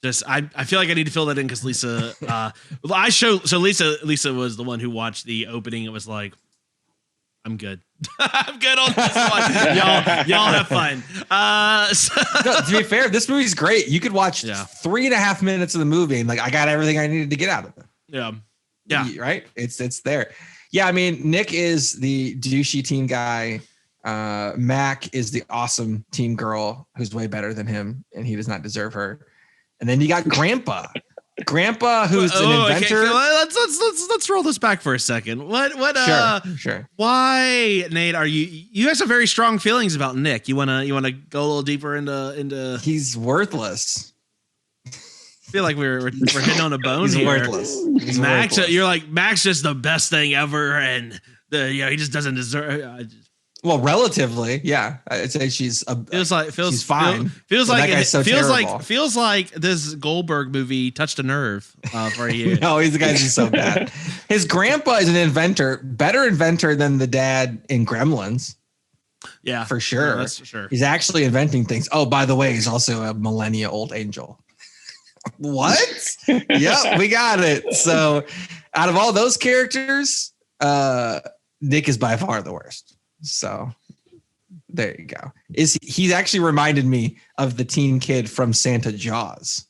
Just I feel like I need to fill that in because Lisa. Lisa was the one who watched the opening. It was like, I'm good. I'm good on this one. Y'all have fun. No, to be fair, this movie's great. You could watch 3.5 minutes of the movie and like I got everything I needed to get out of it. Yeah. Right. It's there. Yeah. I mean, Nick is the douchey teen guy. Mac is the awesome teen girl who's way better than him, and he does not deserve her. And then you got Grandpa, who's an inventor. Okay. Let's roll this back for a second. Sure. Why, Nate? You have some very strong feelings about Nick? You wanna go a little deeper into? He's worthless. I feel like we're hitting on a bone. He's here. worthless. He's Max, worthless. you're like Max, just the best thing ever, and he just doesn't deserve. Well, relatively, yeah. I'd say she's fine. Feels so like this Goldberg movie touched a nerve for you. No, these guys are so bad. His grandpa is an inventor, better inventor than the dad in Gremlins. Yeah, for sure. No, that's for sure. He's actually inventing things. Oh, by the way, he's also a millennia old angel. What? Yep, we got it. So out of all those characters, Nick is by far the worst. So there you go. He's actually reminded me of the teen kid from Santa Jaws.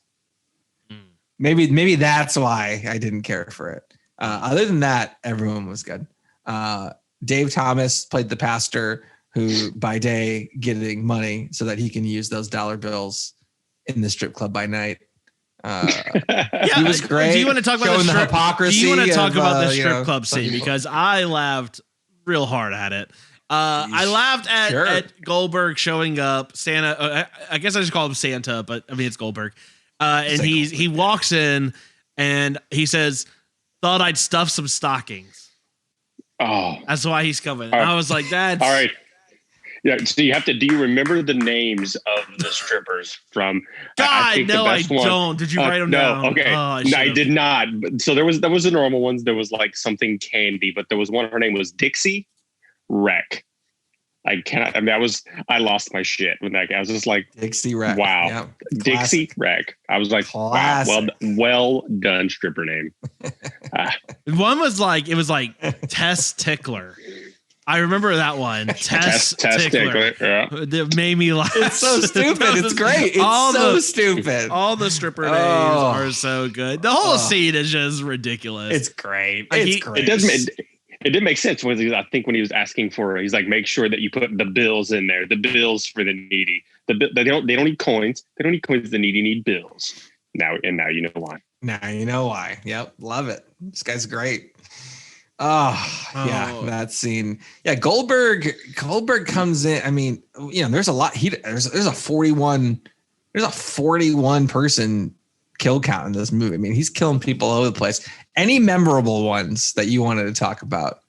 Maybe that's why I didn't care for it. Other than that, everyone was good. Dave Thomas played the pastor who by day getting money so that he can use those dollar bills in the strip club by night. He was great. Do you want to talk about the hypocrisy? Do you want to talk about the strip club scene? Because I laughed real hard at it. I laughed at Goldberg showing up. Santa, I guess I just call him Santa, but I mean it's Goldberg. And he walks in and he says, "Thought I'd stuff some stockings." Oh, that's why he's coming. And I was like, "That's all right." Yeah. So do you remember the names of the strippers from? God, I don't. Did you write them down? No. Okay. No, I did not. So there was the normal ones. There was like something Candy, but there was one. Her name was Dixie Wreck. I lost my shit when that guy. I was just like, Dixie Wreck. Wow. Yep. Dixie Wreck. I was like, Classic. wow, well done, stripper name. One was like, it was like Tess Tickler. I remember that one. Tess Tickler. Yeah. That made me laugh. It's so stupid. It's great. It's stupid. All the stripper names are so good. The whole scene is just ridiculous. It's great. It did make sense when I think when he was asking for, he's like, make sure that you put the bills in there, the bills for the needy. They don't need coins. They don't need coins. The needy need bills. Now you know why. Now you know why. Yep, love it. This guy's great. Yeah, that scene. Yeah, Goldberg comes in. I mean, there's a lot. There's a 41 person kill count in this movie. I mean, he's killing people all over the place. Any memorable ones that you wanted to talk about?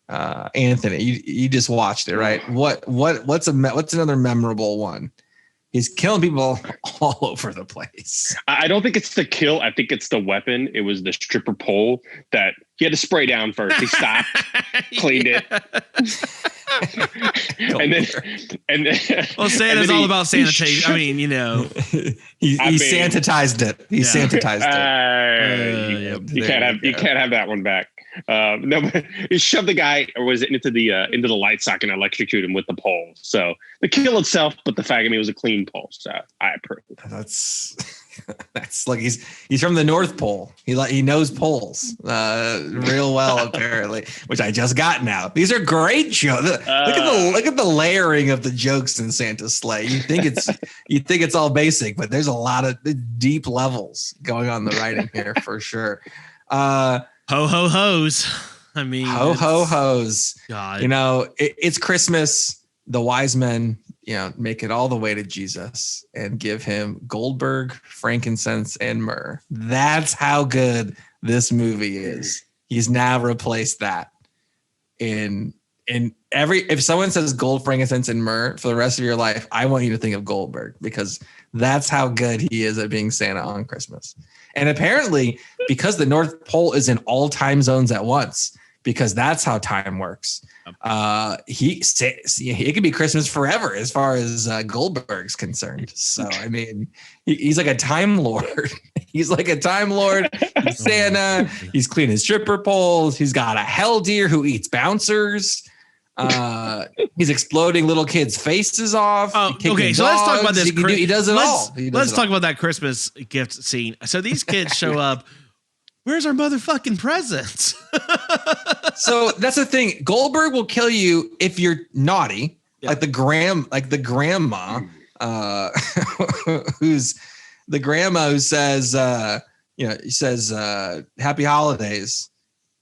Anthony, you just watched it, right? What's another memorable one? He's killing people all over the place. I don't think it's the kill. I think it's the weapon. It was the stripper pole that he had to spray down first. He stopped, cleaned it. and then well, Santa's all about sanitation. I mean, he sanitized it. He sanitized it. You can't have that one back. No, but he shoved the guy into the light socket and electrocuted him with the pole. So the kill itself, but the fact it was a clean pole. So I approve. That's like he's from the North Pole. He knows poles real well apparently, which I just got now. These are great jokes. Look at the layering of the jokes in Santa's sleigh. You think it's all basic, but there's a lot of deep levels going on in the writing here for sure. Ho ho hos. I mean, ho ho hos. God, it's Christmas. The wise men, make it all the way to Jesus and give him Goldberg, frankincense, and myrrh. That's how good this movie is. He's now replaced that in if someone says gold, frankincense, and myrrh for the rest of your life, I want you to think of Goldberg because that's how good he is at being Santa on Christmas. And apparently, because the North Pole is in all time zones at once, because that's how time works. It could be Christmas forever as far as Goldberg's concerned. So, I mean, he's like a time lord. He's like a time lord. He's Santa. He's cleaning stripper poles. He's got a hell deer who eats bouncers. He's exploding little kids' faces off. Okay, so let's talk about this. He does it all. Let's talk about that Christmas gift scene. So these kids show up. Where's our motherfucking presents? So that's the thing. Goldberg will kill you if you're naughty, like the grandma, who's the grandma who says, "Happy Holidays."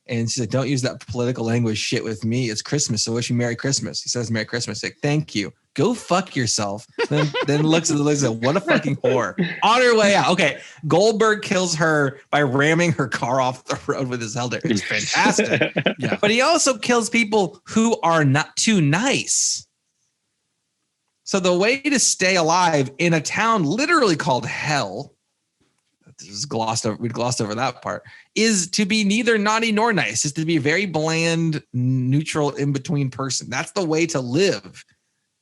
And she said, "Don't use that political language shit with me. It's Christmas. So wish you Merry Christmas." He says, "Merry Christmas." Like, thank you. Go fuck yourself. Then looks at what a fucking whore. On her way out. Okay. Goldberg kills her by ramming her car off the road with his helmet. It's fantastic. Yeah. But he also kills people who are not too nice. So the way to stay alive in a town literally called hell, we glossed over that part, is to be neither naughty nor nice, is to be a very bland, neutral, in between person. That's the way to live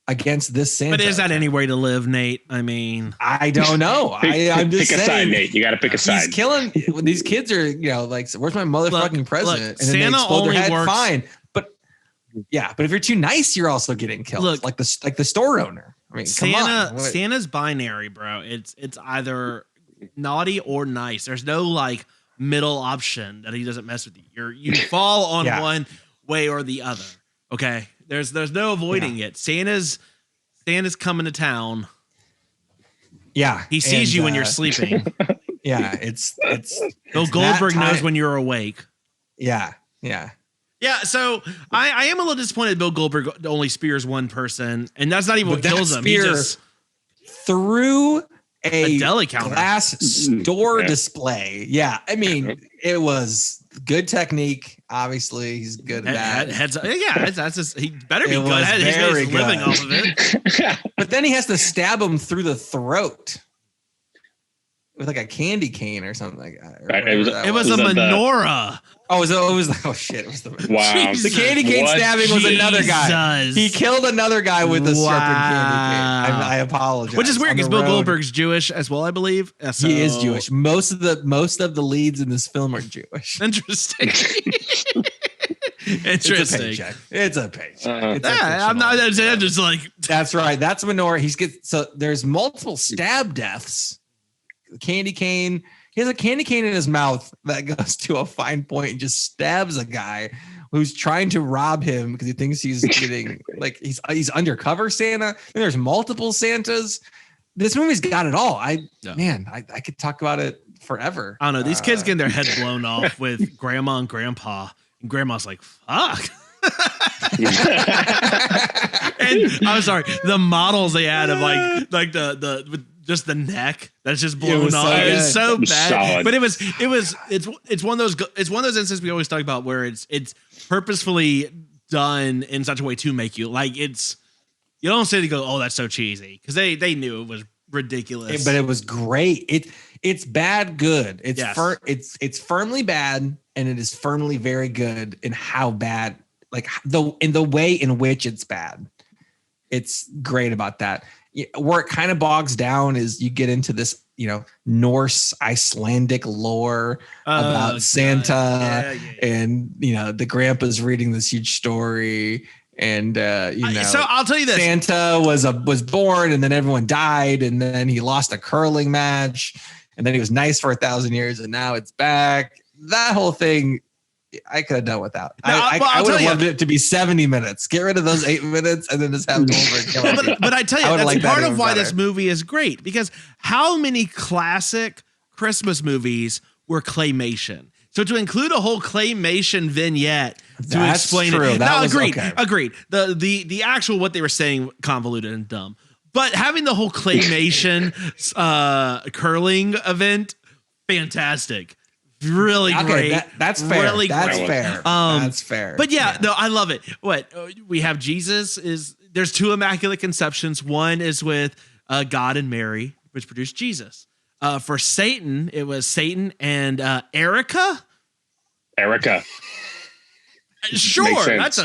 against this Santa. But is that any way to live, Nate? I mean, I don't know. I'm just pick a saying, side, Nate. You got to pick a side. He's killing. These kids are, like, where's my motherfucking present? Look, and then they Santa explode only their head. works. Fine, but if you're too nice, you're also getting killed. Look, like the store owner. I mean, come on. Santa's binary, bro. It's either naughty or nice. There's no like middle option that he doesn't mess with you. You fall on one way or the other. Okay. There's no avoiding it. Santa's coming to town. Yeah. He sees you when you're sleeping. Yeah. It's Bill Goldberg knows when you're awake. Yeah. Yeah. Yeah, so I am a little disappointed Bill Goldberg only spears one person, and that's not even what kills him. He just through a deli counter. Glass store display. Yeah, I mean, it was good technique. Obviously, he's good at that. That's just, he better be It good. was He's very living good. off of it. But then he has to stab him through the throat with like a candy cane or something like that. Right, It was a menorah. Oh shit! It was the wow. The candy cane stabbing was another guy. He killed another guy with a serpent candy cane. I apologize. Which is weird On because the Bill road. Goldberg's Jewish as well, I believe. So, He is Jewish. Most of the leads in this film are Jewish. Interesting. It's a paycheck. It's a paycheck. I'm not. I'm just like that's right. That's menorah. So there's multiple stab deaths. Candy cane. He has a candy cane in his mouth that goes to a fine point and just stabs a guy who's trying to rob him because he thinks he's getting like he's undercover Santa. And there's multiple Santas. This movie's got it all. I could talk about it forever. I don't know. These kids getting their head blown off with grandma and grandpa, and grandma's like, "Fuck." And I'm sorry, the models they had of like the with just the neck that's just blown off. It was so bad. Solid. But it's one of those instances we always talk about where it's purposefully done in such a way to make you like it's. You don't say to go, oh, that's so cheesy, because they knew it was ridiculous. But it was great. It's bad good. It's it's firmly bad, and it is firmly very good in how bad, like in the way in which it's bad. It's great about that. Where it kind of bogs down is you get into this, Norse Icelandic lore about Santa, and the grandpa's reading this huge story. And so I'll tell you this: Santa was born, and then everyone died, and then he lost a curling match, and then he was nice for 1,000 years, and now it's back. That whole thing, I could have done without. I would have loved it to be 70 minutes. Get rid of those 8 minutes, and then just have Goldberg kill it. But I tell you, that's part of why this movie is great, because how many classic Christmas movies were claymation? So to include a whole claymation vignette to explain it. Now, agreed. The actual what they were saying convoluted and dumb. But having the whole claymation curling event, fantastic. Really great. That's fair. Really that's great. fair. That's fair. But no, I love it. What we have Jesus there's two immaculate conceptions. One is with God and Mary, which produced Jesus. For Satan, it was Satan and Erica. Sure, that's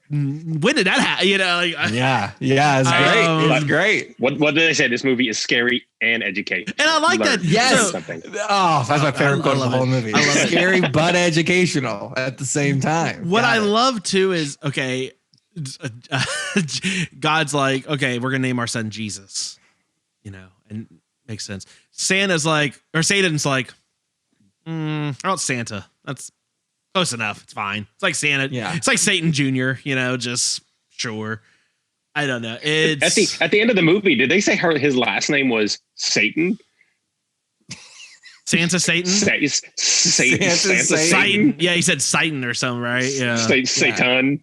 when did that happen? Yeah, it's great. It's great. What did they say? This movie is scary and educational. And I like that. Yes. That's my favorite quote of the whole movie. Scary but educational at the same time. What I love too is God's like, okay, we're gonna name our son Jesus, and makes sense. Satan's like, oh, Santa. That's close enough. It's fine. It's like Santa. Yeah. It's like Satan Jr., just sure. I don't know. It's at the end of the movie, did they say his last name was Satan? Santa Satan? Satan. Yeah, he said Satan or something, right? Yeah. Satan.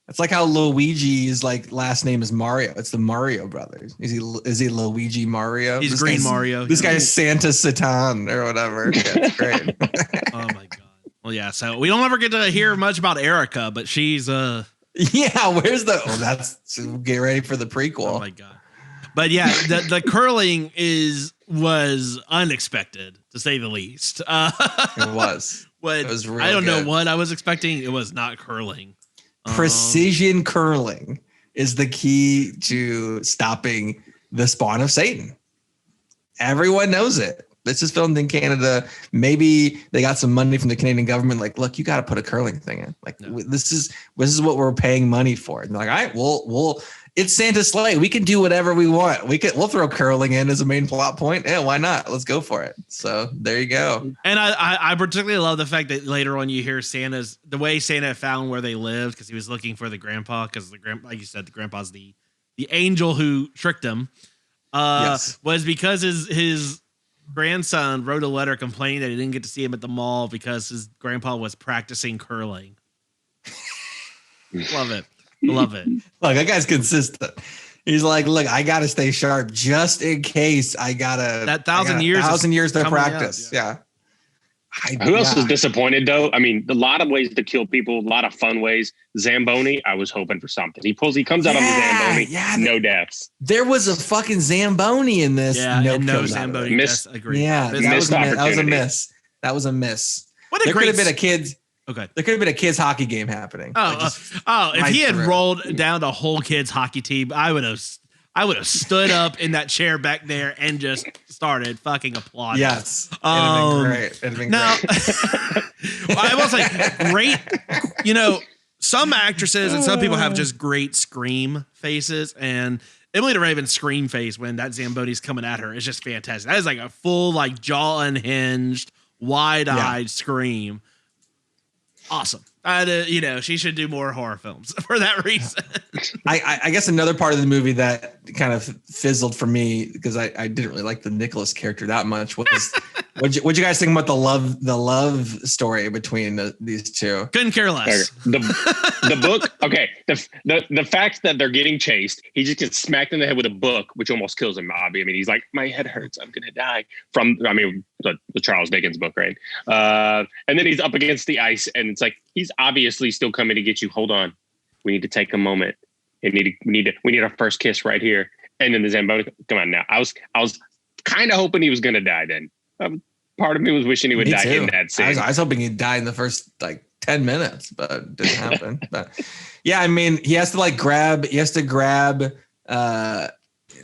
It's like how Luigi's last name is Mario. It's the Mario brothers. Is he Luigi Mario? He's Green Mario. This guy's Santa Satan or whatever. Yeah, it's great. Oh my god. Well, yeah. So we don't ever get to hear much about Erica, but she's yeah. Where's that's get ready for the prequel. Oh my god. But yeah, the curling was unexpected to say the least. It was. It was real I don't know what I was expecting. It was not curling. Precision curling is the key to stopping the spawn of Satan. Everyone knows it. This is filmed in Canada. Maybe they got some money from the Canadian government. Like, look, you got to put a curling thing in. Like, this is what we're paying money for. And they're like, all right, we'll it's Santa's sleigh. We can do whatever we want. We'll throw curling in as a main plot point. Yeah, why not? Let's go for it. So there you go. And I particularly love the fact that later on you hear the way Santa found where they lived, because he was looking for the grandpa, because like you said, the grandpa's the angel who tricked him. Yes. Was because his grandson wrote a letter complaining that he didn't get to see him at the mall because his grandpa was practicing curling. Love it. Love it. Look, that guy's consistent. He's like, look, I got to stay sharp just in case I got to. That 1,000 years to practice. Yeah. Who else was disappointed, though? I mean, a lot of ways to kill people, a lot of fun ways. Zamboni, I was hoping for something. He comes out on the Zamboni, no deaths. There was a fucking Zamboni in this. Yeah, no Zamboni. Agree. Yeah, that was a miss. That was a miss. There could have been a kid's. Okay. There could have been a kids hockey game happening. If he had rolled down the whole kids hockey team, I would have stood up in that chair back there and just started fucking applauding. Yes. It'd have been great. I will say great. You know, some actresses and some people have just great scream faces, and Emily Raven's scream face when that Zamboni's coming at her is just fantastic. That is like a full, like, jaw unhinged, wide-eyed scream. Awesome. She should do more horror films for that reason. I guess another part of the movie that kind of fizzled for me, because I didn't really like the Nicholas character that much, was what'd you guys think about the love story between these two? Couldn't care less. The book. Okay. The fact that they're getting chased, he just gets smacked in the head with a book, which almost kills him. I mean, he's like, my head hurts. I'm gonna die the Charles Dickens book, right? And then he's up against the ice, and it's like he's obviously still coming to get you. Hold on, we need to take a moment. We need our first kiss right here. And then the Zamboni. Come on now. I was kind of hoping he was gonna die. Then part of me was wishing he would die in that scene. I was hoping he'd die in the first 10 minutes, but it didn't happen. But yeah, I mean, he has to grab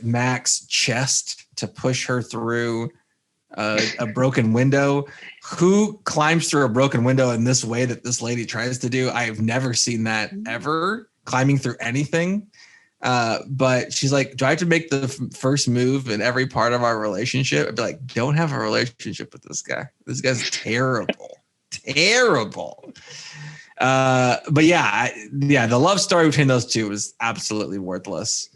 Mac's chest to push her through a broken window. Who climbs through a broken window in this way that this lady tries to do? I have never seen that ever, climbing through anything. But she's like, do I have to make the first move in every part of our relationship? I'd be like, don't have a relationship with this guy. This guy's terrible. Terrible. But the love story between those two was absolutely worthless.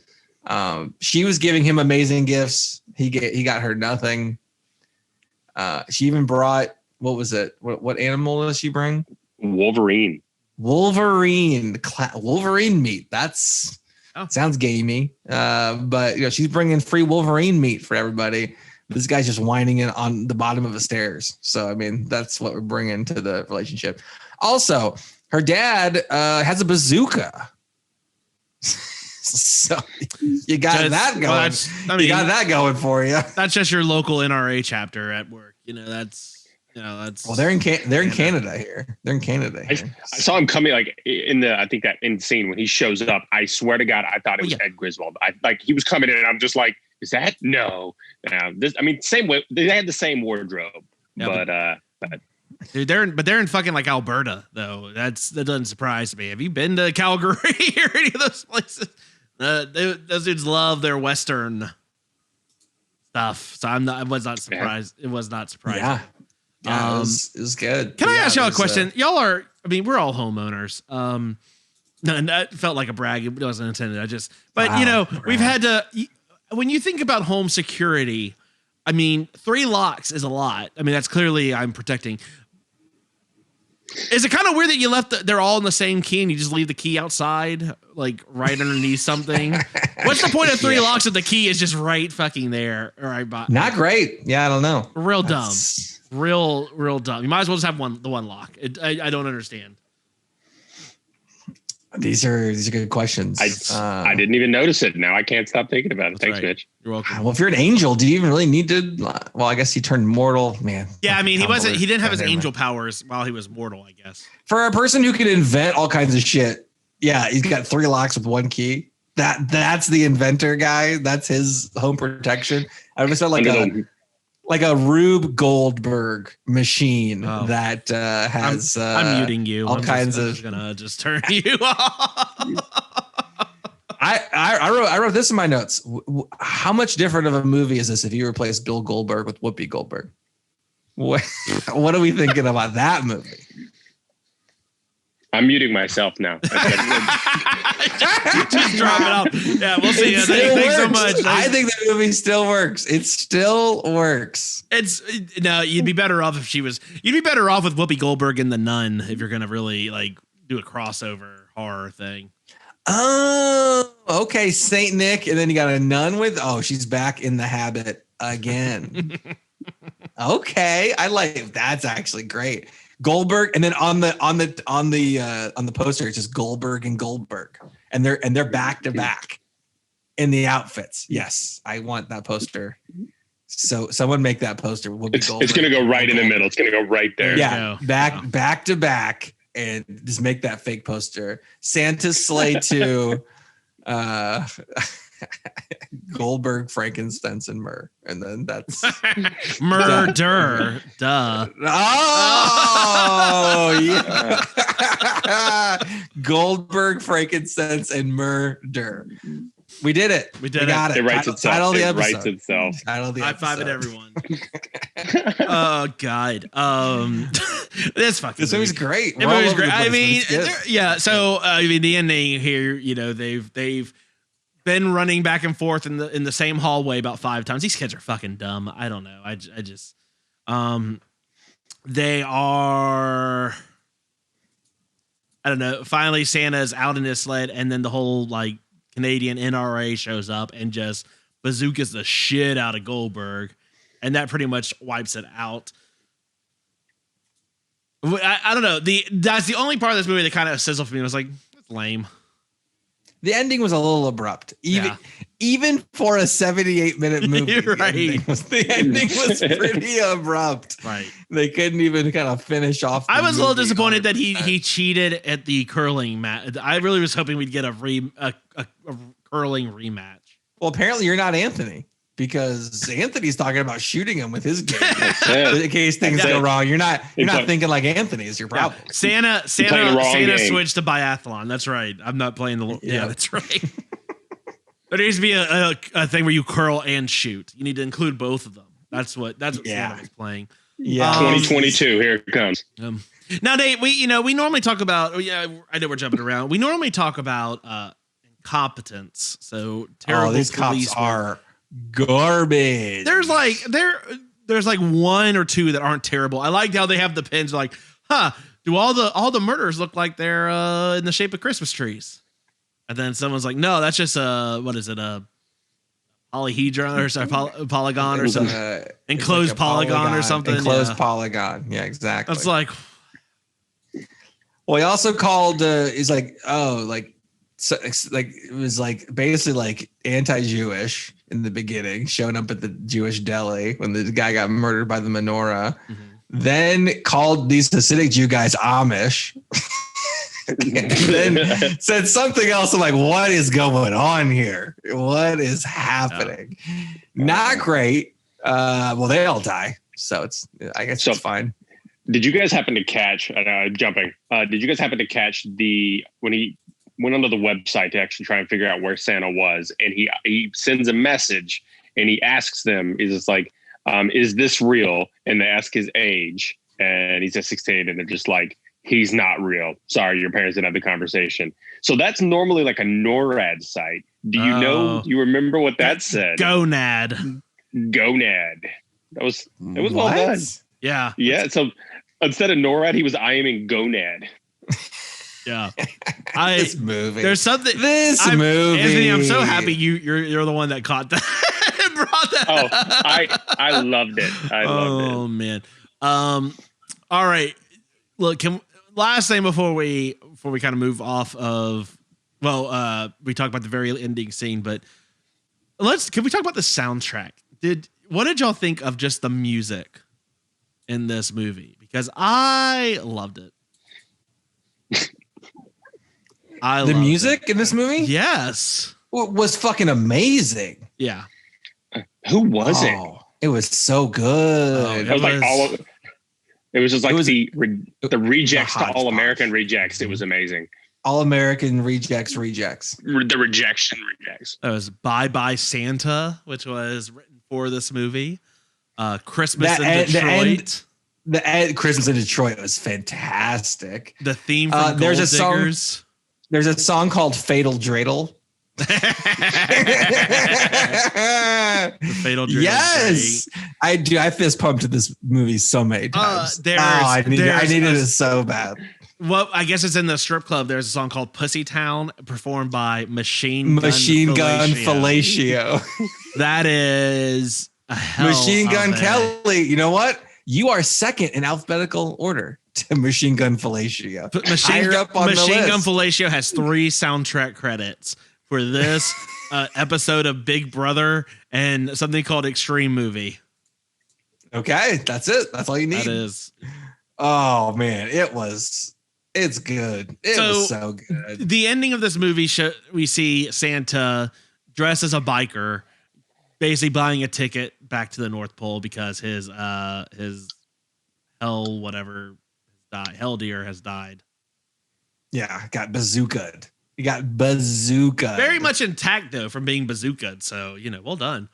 She was giving him amazing gifts. He got her nothing. She even brought, what was it? What animal does she bring? Wolverine meat. Sounds gamey. But she's bringing free Wolverine meat for everybody. This guy's just whining in on the bottom of the stairs. So, I mean, that's what we're bringing to the relationship. Also, her dad has a bazooka. So you got that going. You got that going for you. That's just your local NRA chapter at work. That's. Well, they're in Canada here. They're in Canada here. I saw him coming in that scene when he shows up. I swear to God, I thought it was Ed Griswold. He was coming in, and I'm just like, is that no? Same way. They had the same wardrobe, but dude, they're in fucking like Alberta though. That doesn't surprise me. Have you been to Calgary or any of those places? Those dudes love their Western stuff. So I was not surprised. It was not surprising. Yeah. Yeah, it was good. Can I ask y'all a question? Y'all are, we're all homeowners. And that felt like a brag. It wasn't intended. We've had to, when you think about home security, 3 locks is a lot. That's clearly I'm protecting. Is it kind of weird that you left they're all in the same key and you just leave the key outside, like right underneath something? What's the point of 3 locks if the key is just right fucking there? Not great. Yeah, I don't know. Real dumb. Real dumb. You might as well just have the one lock. I don't understand. These are good questions. I didn't even notice it. Now I can't stop thinking about it. Thanks, right. Mitch. You're welcome. Well, if you're an angel, do you even really need to? Well, I guess he turned mortal, man. Yeah, I mean, he didn't have his angel powers while he was mortal, I guess. For a person who can invent all kinds of shit, yeah, he's got 3 locks with 1 key. That's the inventor guy. That's his home protection. I would say like a Rube Goldberg machine that has. I'm muting you. I'm just gonna just turn you off. I wrote this in my notes. How much different of a movie is this if you replace Bill Goldberg with Whoopi Goldberg? What are we thinking about that movie? I'm muting myself now. Just drop it off. Yeah, we'll see. Thanks so much. I think the movie still works. It still works. You'd be better off if you'd be better off with Whoopi Goldberg in The Nun if you're gonna really like do a crossover horror thing. Oh, okay. Saint Nick, and then you got a nun with. Oh, she's back in the habit again. Okay, I like. That's actually great. Goldberg, and then on the poster, it's just Goldberg and Goldberg, and they're back to back in the outfits. Yes, I want that poster. So someone make that poster. It's gonna go right in the middle. It's gonna go right there. Yeah, back to back, and just make that fake poster. Santa's sleigh to Goldberg, Frankincense, and Myrrh, and then that's Myrrh-der. Duh. Oh yeah. Goldberg, Frankincense, and Myrrh-der. We did it. We got it. It writes itself. Title the episode. Writes itself. High five it, everyone. Oh God. This movie's great. It movie's great. I mean, yeah. So the ending here, you know, they've been running back and forth in the same hallway about 5 times. These kids are fucking dumb. I don't know. I just they are. I don't know. Finally, Santa's out in his sled, and then the whole like Canadian NRA shows up and just bazookas the shit out of Goldberg, and that pretty much wipes it out. I don't know. That's the only part of this movie that kind of sizzled for me. I was like, it's lame. The ending was a little abrupt, even for a 78-minute movie. Right. The ending was pretty abrupt. Right. They couldn't even kind of finish off. I was a little disappointed that he cheated at the curling match. I really was hoping we'd get a curling rematch. Well, apparently you're not Anthony, because Anthony's talking about shooting him with his game in case things go wrong. You're not thinking like Anthony is your problem. Santa switched to biathlon. That's right. I'm not playing the. Yeah, that's right. There needs to be a thing where you curl and shoot. You need to include both of them. That's what Santa was playing. Yeah, 2022. Here it comes. Now, Nate, we normally talk about. Yeah, I know we're jumping around. We normally talk about incompetence. So terrible. These cops are garbage. There's like 1 or 2 that aren't terrible. I like how they have the pins like, do all the murders look like they're in the shape of Christmas trees? And then someone's like, no, that's just what is it, a polyhedron or sorry, polygon or something, enclosed like polygon or something, enclosed polygon. Yeah, exactly. It's like, well, he also called. He's like, so it's like it was like basically like anti-Jewish in the beginning, showing up at the Jewish deli when the guy got murdered by the menorah. Mm-hmm. Then called these Hasidic Jew guys Amish. And then said something else. I'm like, what is going on here? What is happening? Not great. Well, they all die, so I guess it's fine. Did you guys happen to catch? Jumping. Did you guys happen to catch when he went onto the website to actually try and figure out where Santa was, and he sends a message and he asks them, is this real? And they ask his age, and he says 16, and they're just like, he's not real. Sorry, your parents didn't have the conversation. So that's normally like a NORAD site. Do you know? You remember what that said? Gonad. It was well done. Yeah. Yeah. So instead of NORAD, he was IMing Gonad. Yeah. This movie. There's something. Movie. Anthony, I'm so happy you're the one that caught that and brought that. Oh, I loved it. I loved it. Oh man. All right. Look, last thing before we before we kind of move off of, we talked about the very ending scene, but can we talk about the soundtrack? What did y'all think of just the music in this movie? Because I loved it. The music in this movie? Yes. Was fucking amazing. Yeah. Who was it? It was so good. It was like it was just like the rejects to All American Rejects. It was amazing. All American Rejects. The rejection rejects. It was Bye Bye Santa, which was written for this movie. Christmas in Detroit. The Christmas in Detroit was fantastic. The theme from Gold Diggers. There's a song called Fatal Dreidel. The Fatal Dreidel. Yes, I do. I fist pumped to this movie so many times. I needed it so bad. Well, I guess it's in the strip club. There's a song called Pussy Town performed by Machine Gun Fellatio. That is a hell Machine Gun of Kelly. You know what? You are second in alphabetical order to Machine Gun Fellatio. Machine Gun Fellatio has 3 soundtrack credits for this episode of Big Brother and something called Extreme Movie. Okay, that's it. That's all you need. That is. Oh man, it's good. It was so good. The ending of this movie, we see Santa dressed as a biker, basically buying a ticket back to the North Pole because his Hell-deer has died. Yeah, got bazookaed. He got bazookaed. Very much intact though from being bazookaed. So well done.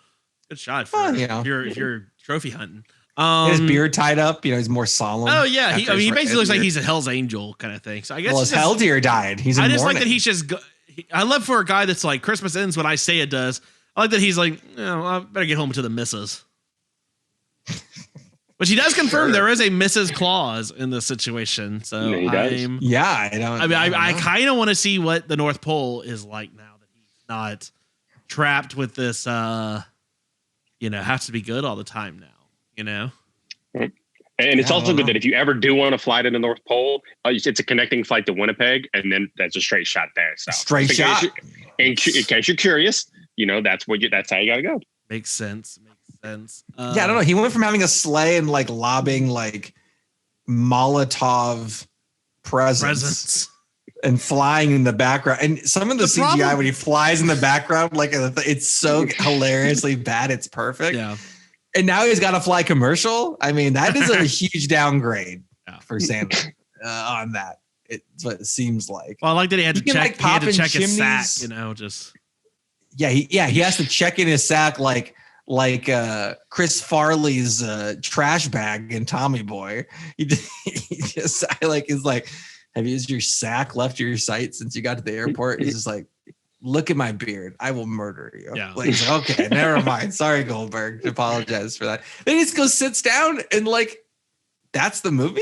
Good shot for if you're trophy hunting. His beard tied up. He's more solemn. Oh yeah, he basically looks like he's a Hell's Angel kind of thing. So I guess his Hell-deer died. I just like that he's just. I love for a guy that's like Christmas ends when I say it does. I like that he's like, I better get home to the missus. But he does confirm there is a Mrs. Claus in this situation. So he does. I kind of want to see what the North Pole is like now that he's not trapped with this. Has to be good all the time now. And it's also good that if you ever do want to fly to the North Pole, it's a connecting flight to Winnipeg, and then that's a straight shot there. So straight shot. In case you're curious, that's how you gotta go. Makes sense. I don't know. He went from having a sleigh and like lobbing like Molotov presents and flying in the background. And some of the CGI when he flies in the background, like it's so hilariously bad, it's perfect. Yeah. And now he's got to fly commercial. I mean, that is a huge downgrade for Santa on that. It's what it seems like. Well, I like that he had to check. He had to check his sack. He has to check in his sack like Chris Farley's trash bag in Tommy Boy. He just is like, have you used your sack left your sight since you got to the airport? He's just like, look at my beard. I will murder you. Yeah. Like, okay, never mind. Sorry, Goldberg. Apologize for that. Then he just goes, sits down, and like, that's the movie?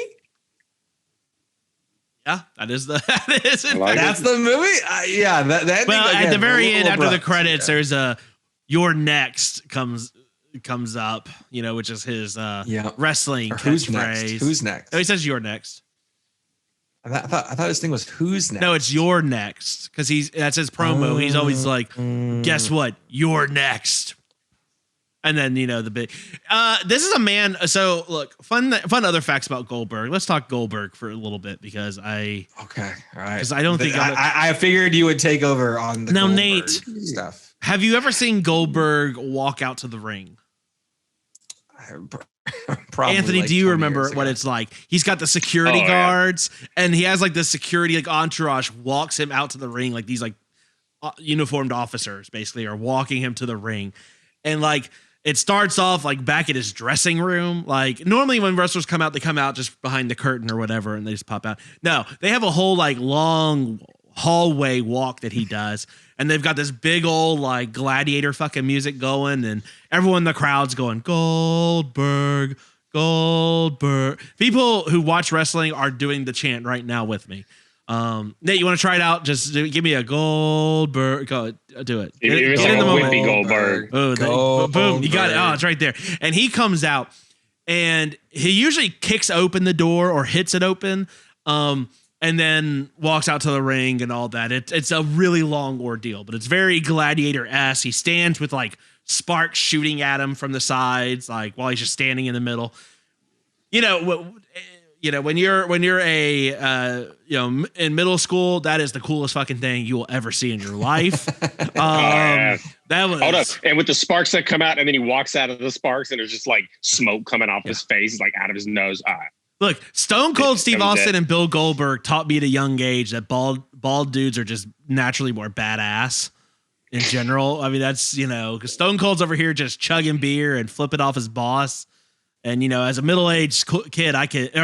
Yeah, that's the movie? At the very end, after the credits, there's a "You're Next" comes up, which is his wrestling catchphrase. Who's next? Oh, he says "You're next." I thought his thing was "Who's next?" No, it's "You're next" because that's his promo. He's always like, "Guess what? You're next." And then the big. This is a man. So look, fun other facts about Goldberg. Let's talk Goldberg for a litlittle bit because all right. Because I don't think I figured you would take over on the Goldberg Nate stuff. Have you ever seen Goldberg walk out to the ring? Probably Anthony, do you remember what it's like? He's got the security guards, and he has like the security entourage walks him out to the ring, like these like uniformed officers basically are walking him to the ring, and like. It starts off like back at his dressing room. Like normally when wrestlers come out, they come out just behind the curtain or whatever, and they just pop out. No, they have a whole like long hallway walk that he does. And they've got this big old like gladiator fucking music going, and everyone in the crowd's going, Goldberg, Goldberg. People who watch wrestling are doing the chant right now with me. Nate, you want to try it out? Just give me a Goldberg. Go do it. Get in the moment. Goldberg. Oh, boom! You got it. Oh, it's right there. And he comes out, and he usually kicks open the door or hits it open. and then walks out to the ring and all that. It's a really long ordeal, but it's very Gladiator-esque. He stands with like sparks shooting at him from the sides, like while he's just standing in the middle. When you're a in middle school, that is the coolest fucking thing you will ever see in your life. That was hold up, and with the sparks that come out, and then he walks out of the sparks, and there's just like smoke coming off his face, like out of his nose. Look, Stone Cold Steve Austin and Bill Goldberg taught me at a young age that bald dudes are just naturally more badass in general. I mean, that's because Stone Cold's over here just chugging beer and flipping off his boss. And as a middle-aged kid,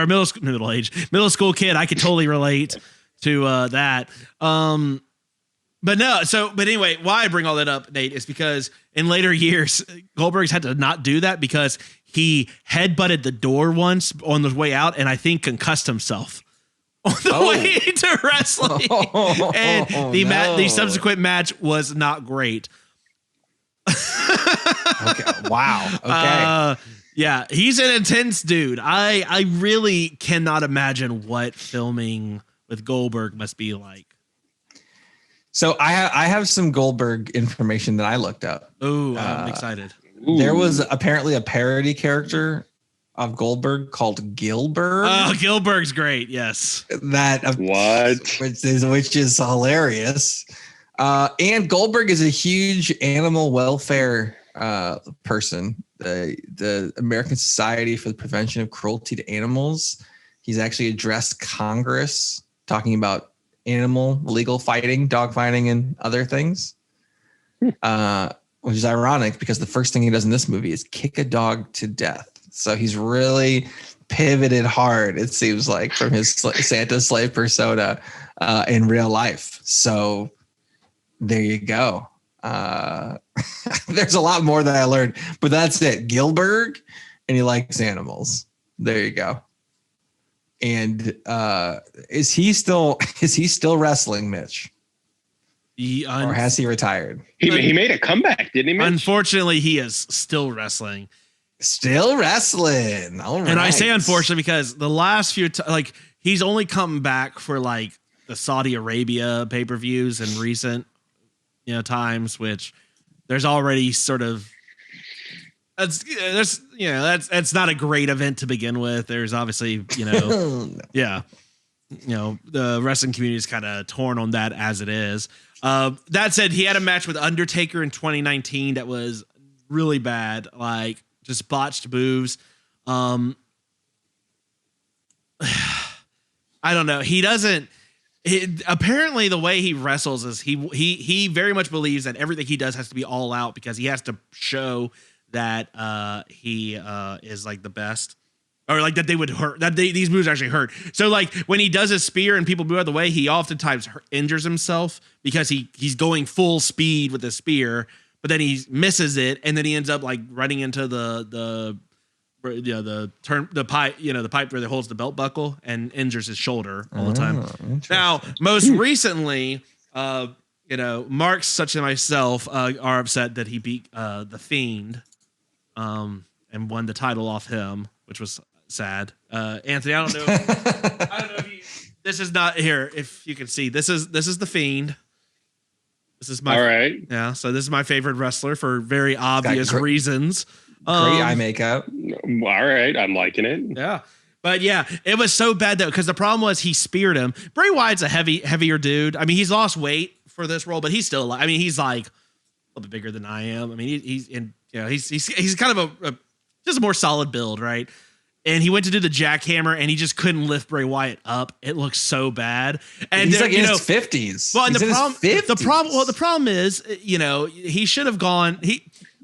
middle school kid, I could totally relate to that. But anyway, why I bring all that up, Nate, is because in later years, Goldberg's had to not do that because he headbutted the door once on the way out, and I think concussed himself on the way to wrestling. And the subsequent match was not great. Okay. Wow. Okay. Yeah, he's an intense dude. I really cannot imagine what filming with Goldberg must be like. So I have some Goldberg information that I looked up. Oh, I'm excited. There was apparently a parody character of Goldberg called Gilbert. Oh, Gilberg's great. Yes. Which is hilarious. And Goldberg is a huge animal welfare person. The American Society for the Prevention of Cruelty to Animals. He's actually addressed Congress talking about animal legal fighting, dog fighting, and other things. Which is ironic because the first thing he does in this movie is kick a dog to death. So he's really pivoted hard, it seems like, from his Santa slave persona in real life. So there you go. There's a lot more that I learned, but that's it. Gilberg, and he likes animals. There you go. And is he still wrestling, Mitch? Or has he retired? He made a comeback, didn't he, Mitch? Unfortunately, he is still wrestling. Still wrestling. All right. And I say unfortunately because the last few he's only come back for like the Saudi Arabia pay-per-views in recent times, which there's already sort of that's not a great event to begin with. There's obviously the wrestling community is kind of torn on that as it is. That said, he had a match with Undertaker in 2019 that was really bad, like just botched moves. I don't know. He doesn't. Apparently the way he wrestles is he very much believes that everything he does has to be all out because he has to show that he is like the best, or like that they would hurt, that these moves actually hurt. So like when he does his spear and people move out of the way, he oftentimes injures himself because he's going full speed with the spear, but then he misses it and then he ends up like running into the pipe, the pipe where it holds the belt buckle, and injures his shoulder all the time. Now, most recently, Marks such as myself are upset that he beat the Fiend and won the title off him, which was sad. Anthony, I don't know if you, this is not here. If you can see, this is the Fiend. This is my all right. Yeah, so this is my favorite wrestler for very obvious reasons. Great eye makeup. All right, I'm liking it. Yeah, but yeah, it was so bad though because the problem was he speared him. Bray Wyatt's a heavier dude. I mean, he's lost weight for this role, but he's still. I mean, he's like a little bit bigger than I am. I mean, he's kind of just a more solid build, right? And he went to do the jackhammer, and he just couldn't lift Bray Wyatt up. It looks so bad. And he's like in his 50s. Well, and the problem is, he should have gone.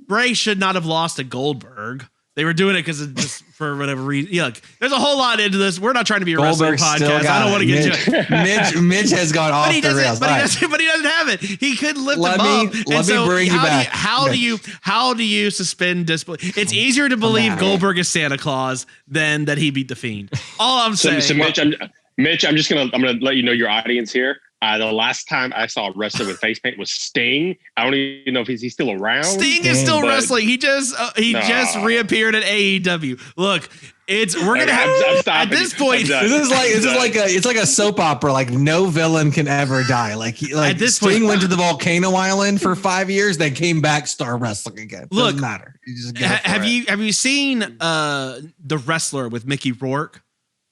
Bray should not have lost to Goldberg. They were doing it because just for whatever reason. Yeah, there's a whole lot into this. We're not trying to be a wrestling podcast. I don't want to get into it. Mitch has gone off the rails. But he doesn't have it. He couldn't lift him up. Let me bring you back. How do you suspend disbelief? It's easier to believe Goldberg is Santa Claus than that he beat the Fiend. All I'm saying. So Mitch, I'm gonna let you know, your audience here. The last time I saw a wrestler with face paint was Sting. I don't even know if he's still around. Sting is still wrestling. He just reappeared at AEW. Look, we're gonna have at this point. It's like a soap opera. Like no villain can ever die. Like at this Sting point, went to the volcano island for 5 years, then came back, star wrestling again. Look, doesn't matter. You just have you seen The Wrestler with Mickey Rourke?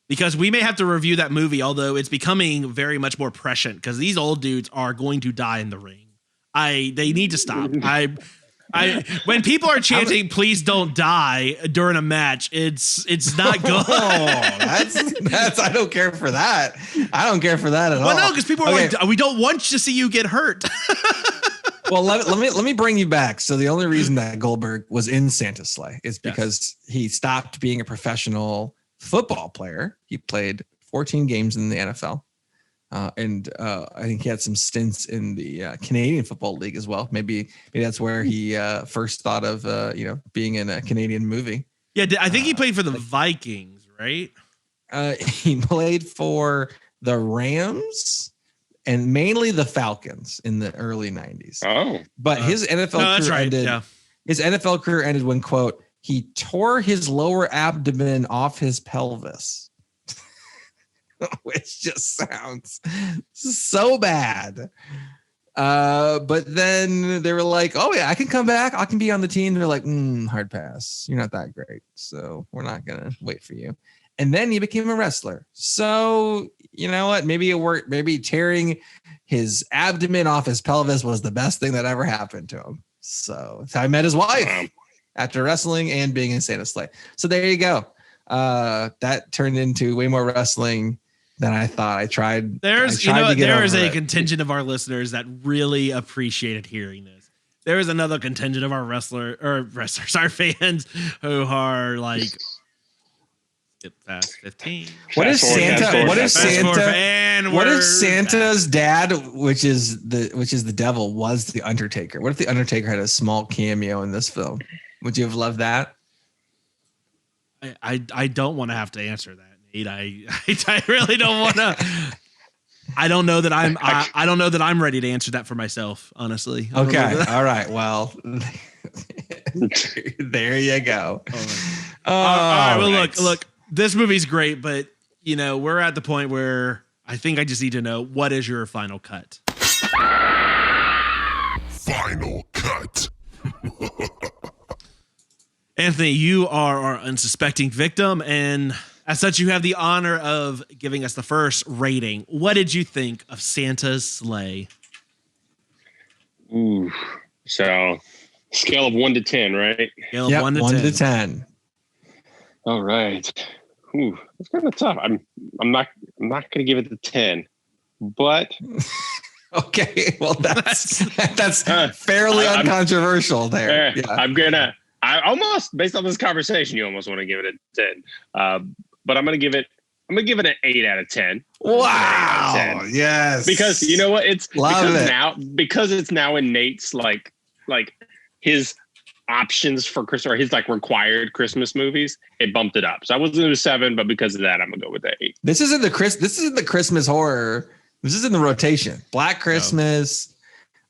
Because we may have to review that movie, although it's becoming very much more prescient because these old dudes are going to die in the ring. They need to stop. When people are chanting "Please don't die" during a match, it's not good. That's I don't care for that. I don't care for that at all. Well, no, because people are like, we don't want to see you get hurt. Well, let me bring you back. So the only reason that Goldberg was in Santa's sleigh is because he stopped being a professional football player. He played 14 games in the NFL. And I think he had some stints in the Canadian Football League as well. Maybe that's where he first thought of being in a Canadian movie. Yeah, I think he played for the Vikings, right? He played for the Rams and mainly the Falcons in the early 90s. Oh, but his NFL career ended. Yeah. His NFL career ended when, quote, he tore his lower abdomen off his pelvis. Which just sounds so bad. But then they were like, oh yeah, I can come back. I can be on the team. They're like, hard pass. You're not that great. So we're not going to wait for you. And then he became a wrestler. So you know what? Maybe it worked. Maybe tearing his abdomen off his pelvis was the best thing that ever happened to him. So I met his wife after wrestling and being in Santa's sleigh. So there you go. That turned into way more wrestling than I thought. I tried. There is a contingent of our listeners that really appreciated hearing this. There is another contingent of our our fans who are like, skip past 15. What is Santa? What is Santa? What if Santa's dad, which is the devil, was the Undertaker? What if the Undertaker had a small cameo in this film? Would you have loved that? I don't want to have to answer that. I really don't want to. I don't know that I'm ready to answer that for myself, honestly. Okay. All right. Well, there you go. All right. Well, look, this movie's great, but we're at the point where I think I just need to know, what is your final cut? Final cut. Anthony, you are our unsuspecting victim, and as such, you have the honor of giving us the first rating. What did you think of Santa's sleigh? Ooh, so scale of 1 to 10, right? Scale of 1 to 10. All right. Ooh, it's kind of tough. I'm not going to give it the 10, but okay. Well, that's fairly uncontroversial there. Yeah. I almost, based on this conversation, you almost want to give it a 10. But I'm going to give it an 8 out of 10. Wow. 10. Yes. Because you know what? Because it's now in Nate's like his options for Christmas, or his like required Christmas movies, it bumped it up. So I was going to do 7, but because of that, I'm going to go with the 8. This isn't the Christmas horror. This is in the rotation. Black Christmas,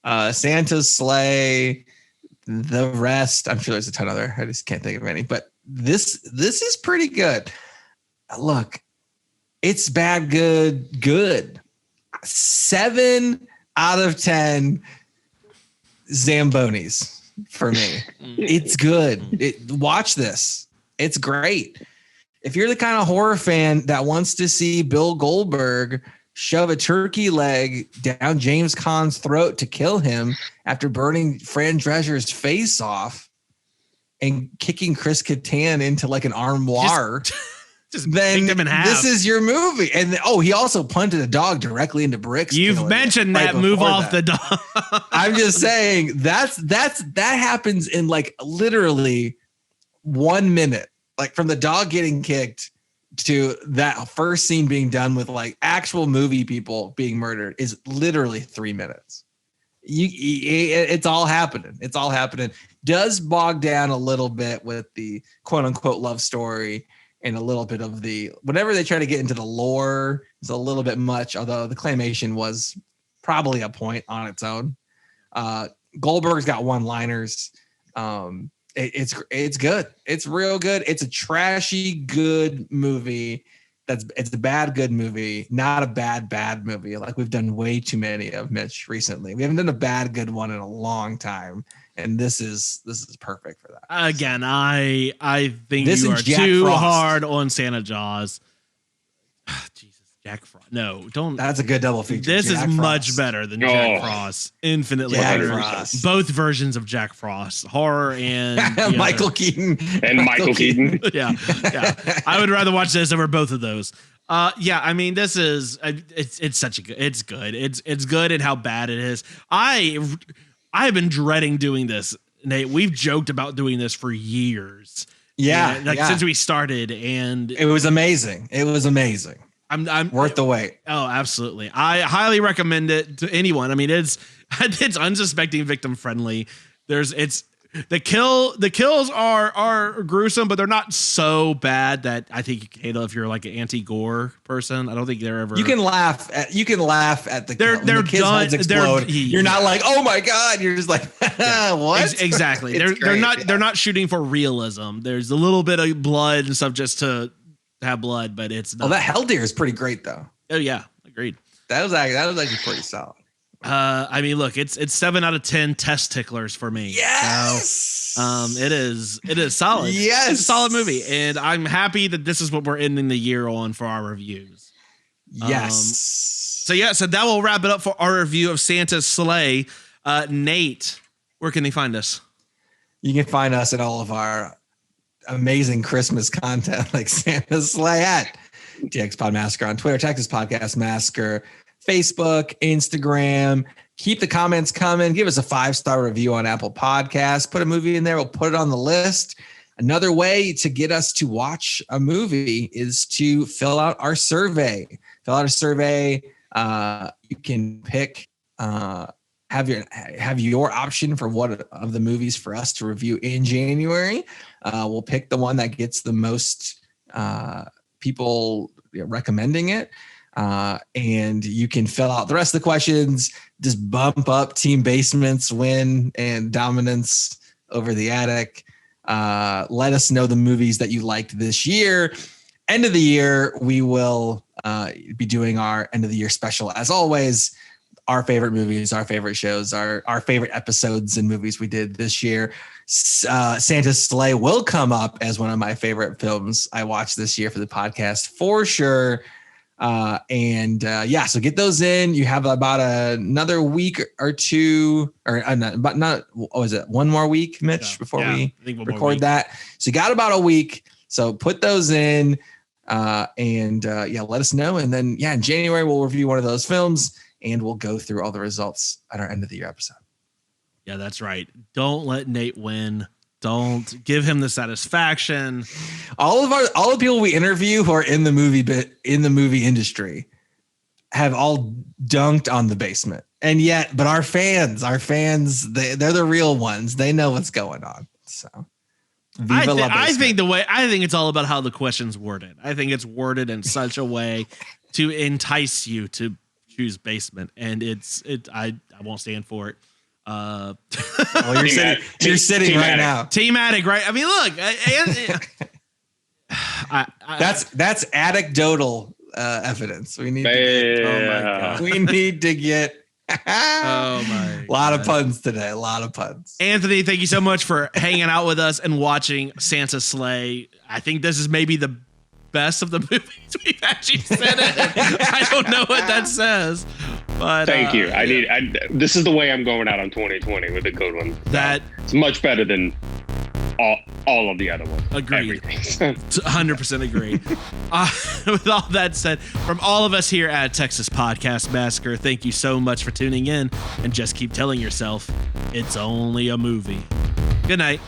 Santa's sleigh, the rest. I'm sure there's a ton other. I just can't think of any. But this is pretty good. Look, it's bad, good. 7 out of 10 Zambonis for me. It's good. Watch this. It's great. If you're the kind of horror fan that wants to see Bill Goldberg shove a turkey leg down James Caan's throat to kill him after burning Fran Drescher's face off and kicking Chris Kattan into like an armoire, then this is your movie. And he also punted a dog directly into bricks. You've mentioned that. Move off the dog. I'm just saying that happens in like literally 1 minute, like from the dog getting kicked to that first scene being done with like actual movie people being murdered is literally 3 minutes. It's all happening. It's all happening. Does bog down a little bit with the quote unquote love story and a little bit of the, whenever they try to get into the lore, it's a little bit much, although the claymation was probably a point on its own. Goldberg's got one-liners. It's good. It's real good. It's a trashy good movie. It's a bad good movie, not a bad movie. Like we've done way too many of, Mitch, recently. We haven't done a bad good one in a long time, and this is perfect for that. Again, I think This you and are Jack too Frost. hard on Santa Jaws. Jesus, Jack Frost. No, don't. That's a good double feature. This Jack is Frost. much better than Jack Frost. Infinitely Jack better. Frost. Both versions of Jack Frost, horror and the Michael other. Keaton. And Michael Keaton. Yeah. I would rather watch this over both of those. I mean, this is it's such a good. It's good. It's good and how bad it is. I've been dreading doing this, Nate. We've joked about doing this for years. Since we started, and it was amazing. I'm worth the wait. Oh, absolutely. I highly recommend it to anyone. I mean, it's unsuspecting victim friendly. The kills are gruesome, but they're not so bad that I think you can handle if you're like an anti-gore person. I don't think they're ever. You can laugh at the they're the kids' done. heads explode. You're not like, oh my god. You're just like, what? Exactly. They're not shooting for realism. There's a little bit of blood and stuff just to have blood, but it's not. Oh, that Hell Deer is pretty great though. Oh yeah, agreed. That was actually pretty solid. I mean, look, it's 7 out of 10 test ticklers for me. Yes. So, it is solid. Yes. It's a solid movie, and I'm happy that this is what we're ending the year on for our reviews. Yes. So that will wrap it up for our review of Santa's Sleigh. Nate, where can they find us? You can find us at all of our amazing Christmas content like Santa's Sleigh at TX Pod Massacre on Twitter, Texas Podcast Massacre, Facebook, Instagram. Keep the comments coming. Give us a 5-star review on Apple Podcasts. Put a movie in there. We'll put it on the list. Another way to get us to watch a movie is to fill out our survey. Fill out a survey. You can pick, have your option for what of the movies for us to review in January. We'll pick the one that gets the most people recommending it. And you can fill out the rest of the questions. Just bump up Team Basement's win and dominance over the Attic. Let us know the movies that you liked this year. End of the year, we will be doing our end of the year special. As always, our favorite movies, our favorite shows, our favorite episodes and movies we did this year. Santa's Sleigh will come up as one of my favorite films I watched this year for the podcast for sure. So get those in. You have about another week or two, or but not, what was it? One more week, Mitch, before we record that. So you got about a week. So put those in, let us know. And then, in January, we'll review one of those films and we'll go through all the results at our end of the year episode. Yeah, that's right. Don't let Nate win. Don't give him the satisfaction. All the people we interview who are in the movie industry have all dunked on The Basement. And yet, but our fans, they're the real ones. They know what's going on. So I think it's all about how the question's worded. I think it's worded in such a way to entice you to choose Basement. And I won't stand for it. You're sitting right now. Team Attic, right? I mean, look, that's anecdotal evidence. We need to get a lot of puns today. A lot of puns. Anthony, thank you so much for hanging out with us and watching Santa's Sleigh. I think this is maybe the best of the movies we've actually said it. I don't know what that says. But, thank you. This is the way I'm going out on 2020 with a good one. It's much better than all of the other ones. Agreed. 100% agreed. With all that said, from all of us here at Texas Podcast Massacre, thank you so much for tuning in, and just keep telling yourself it's only a movie. Good night.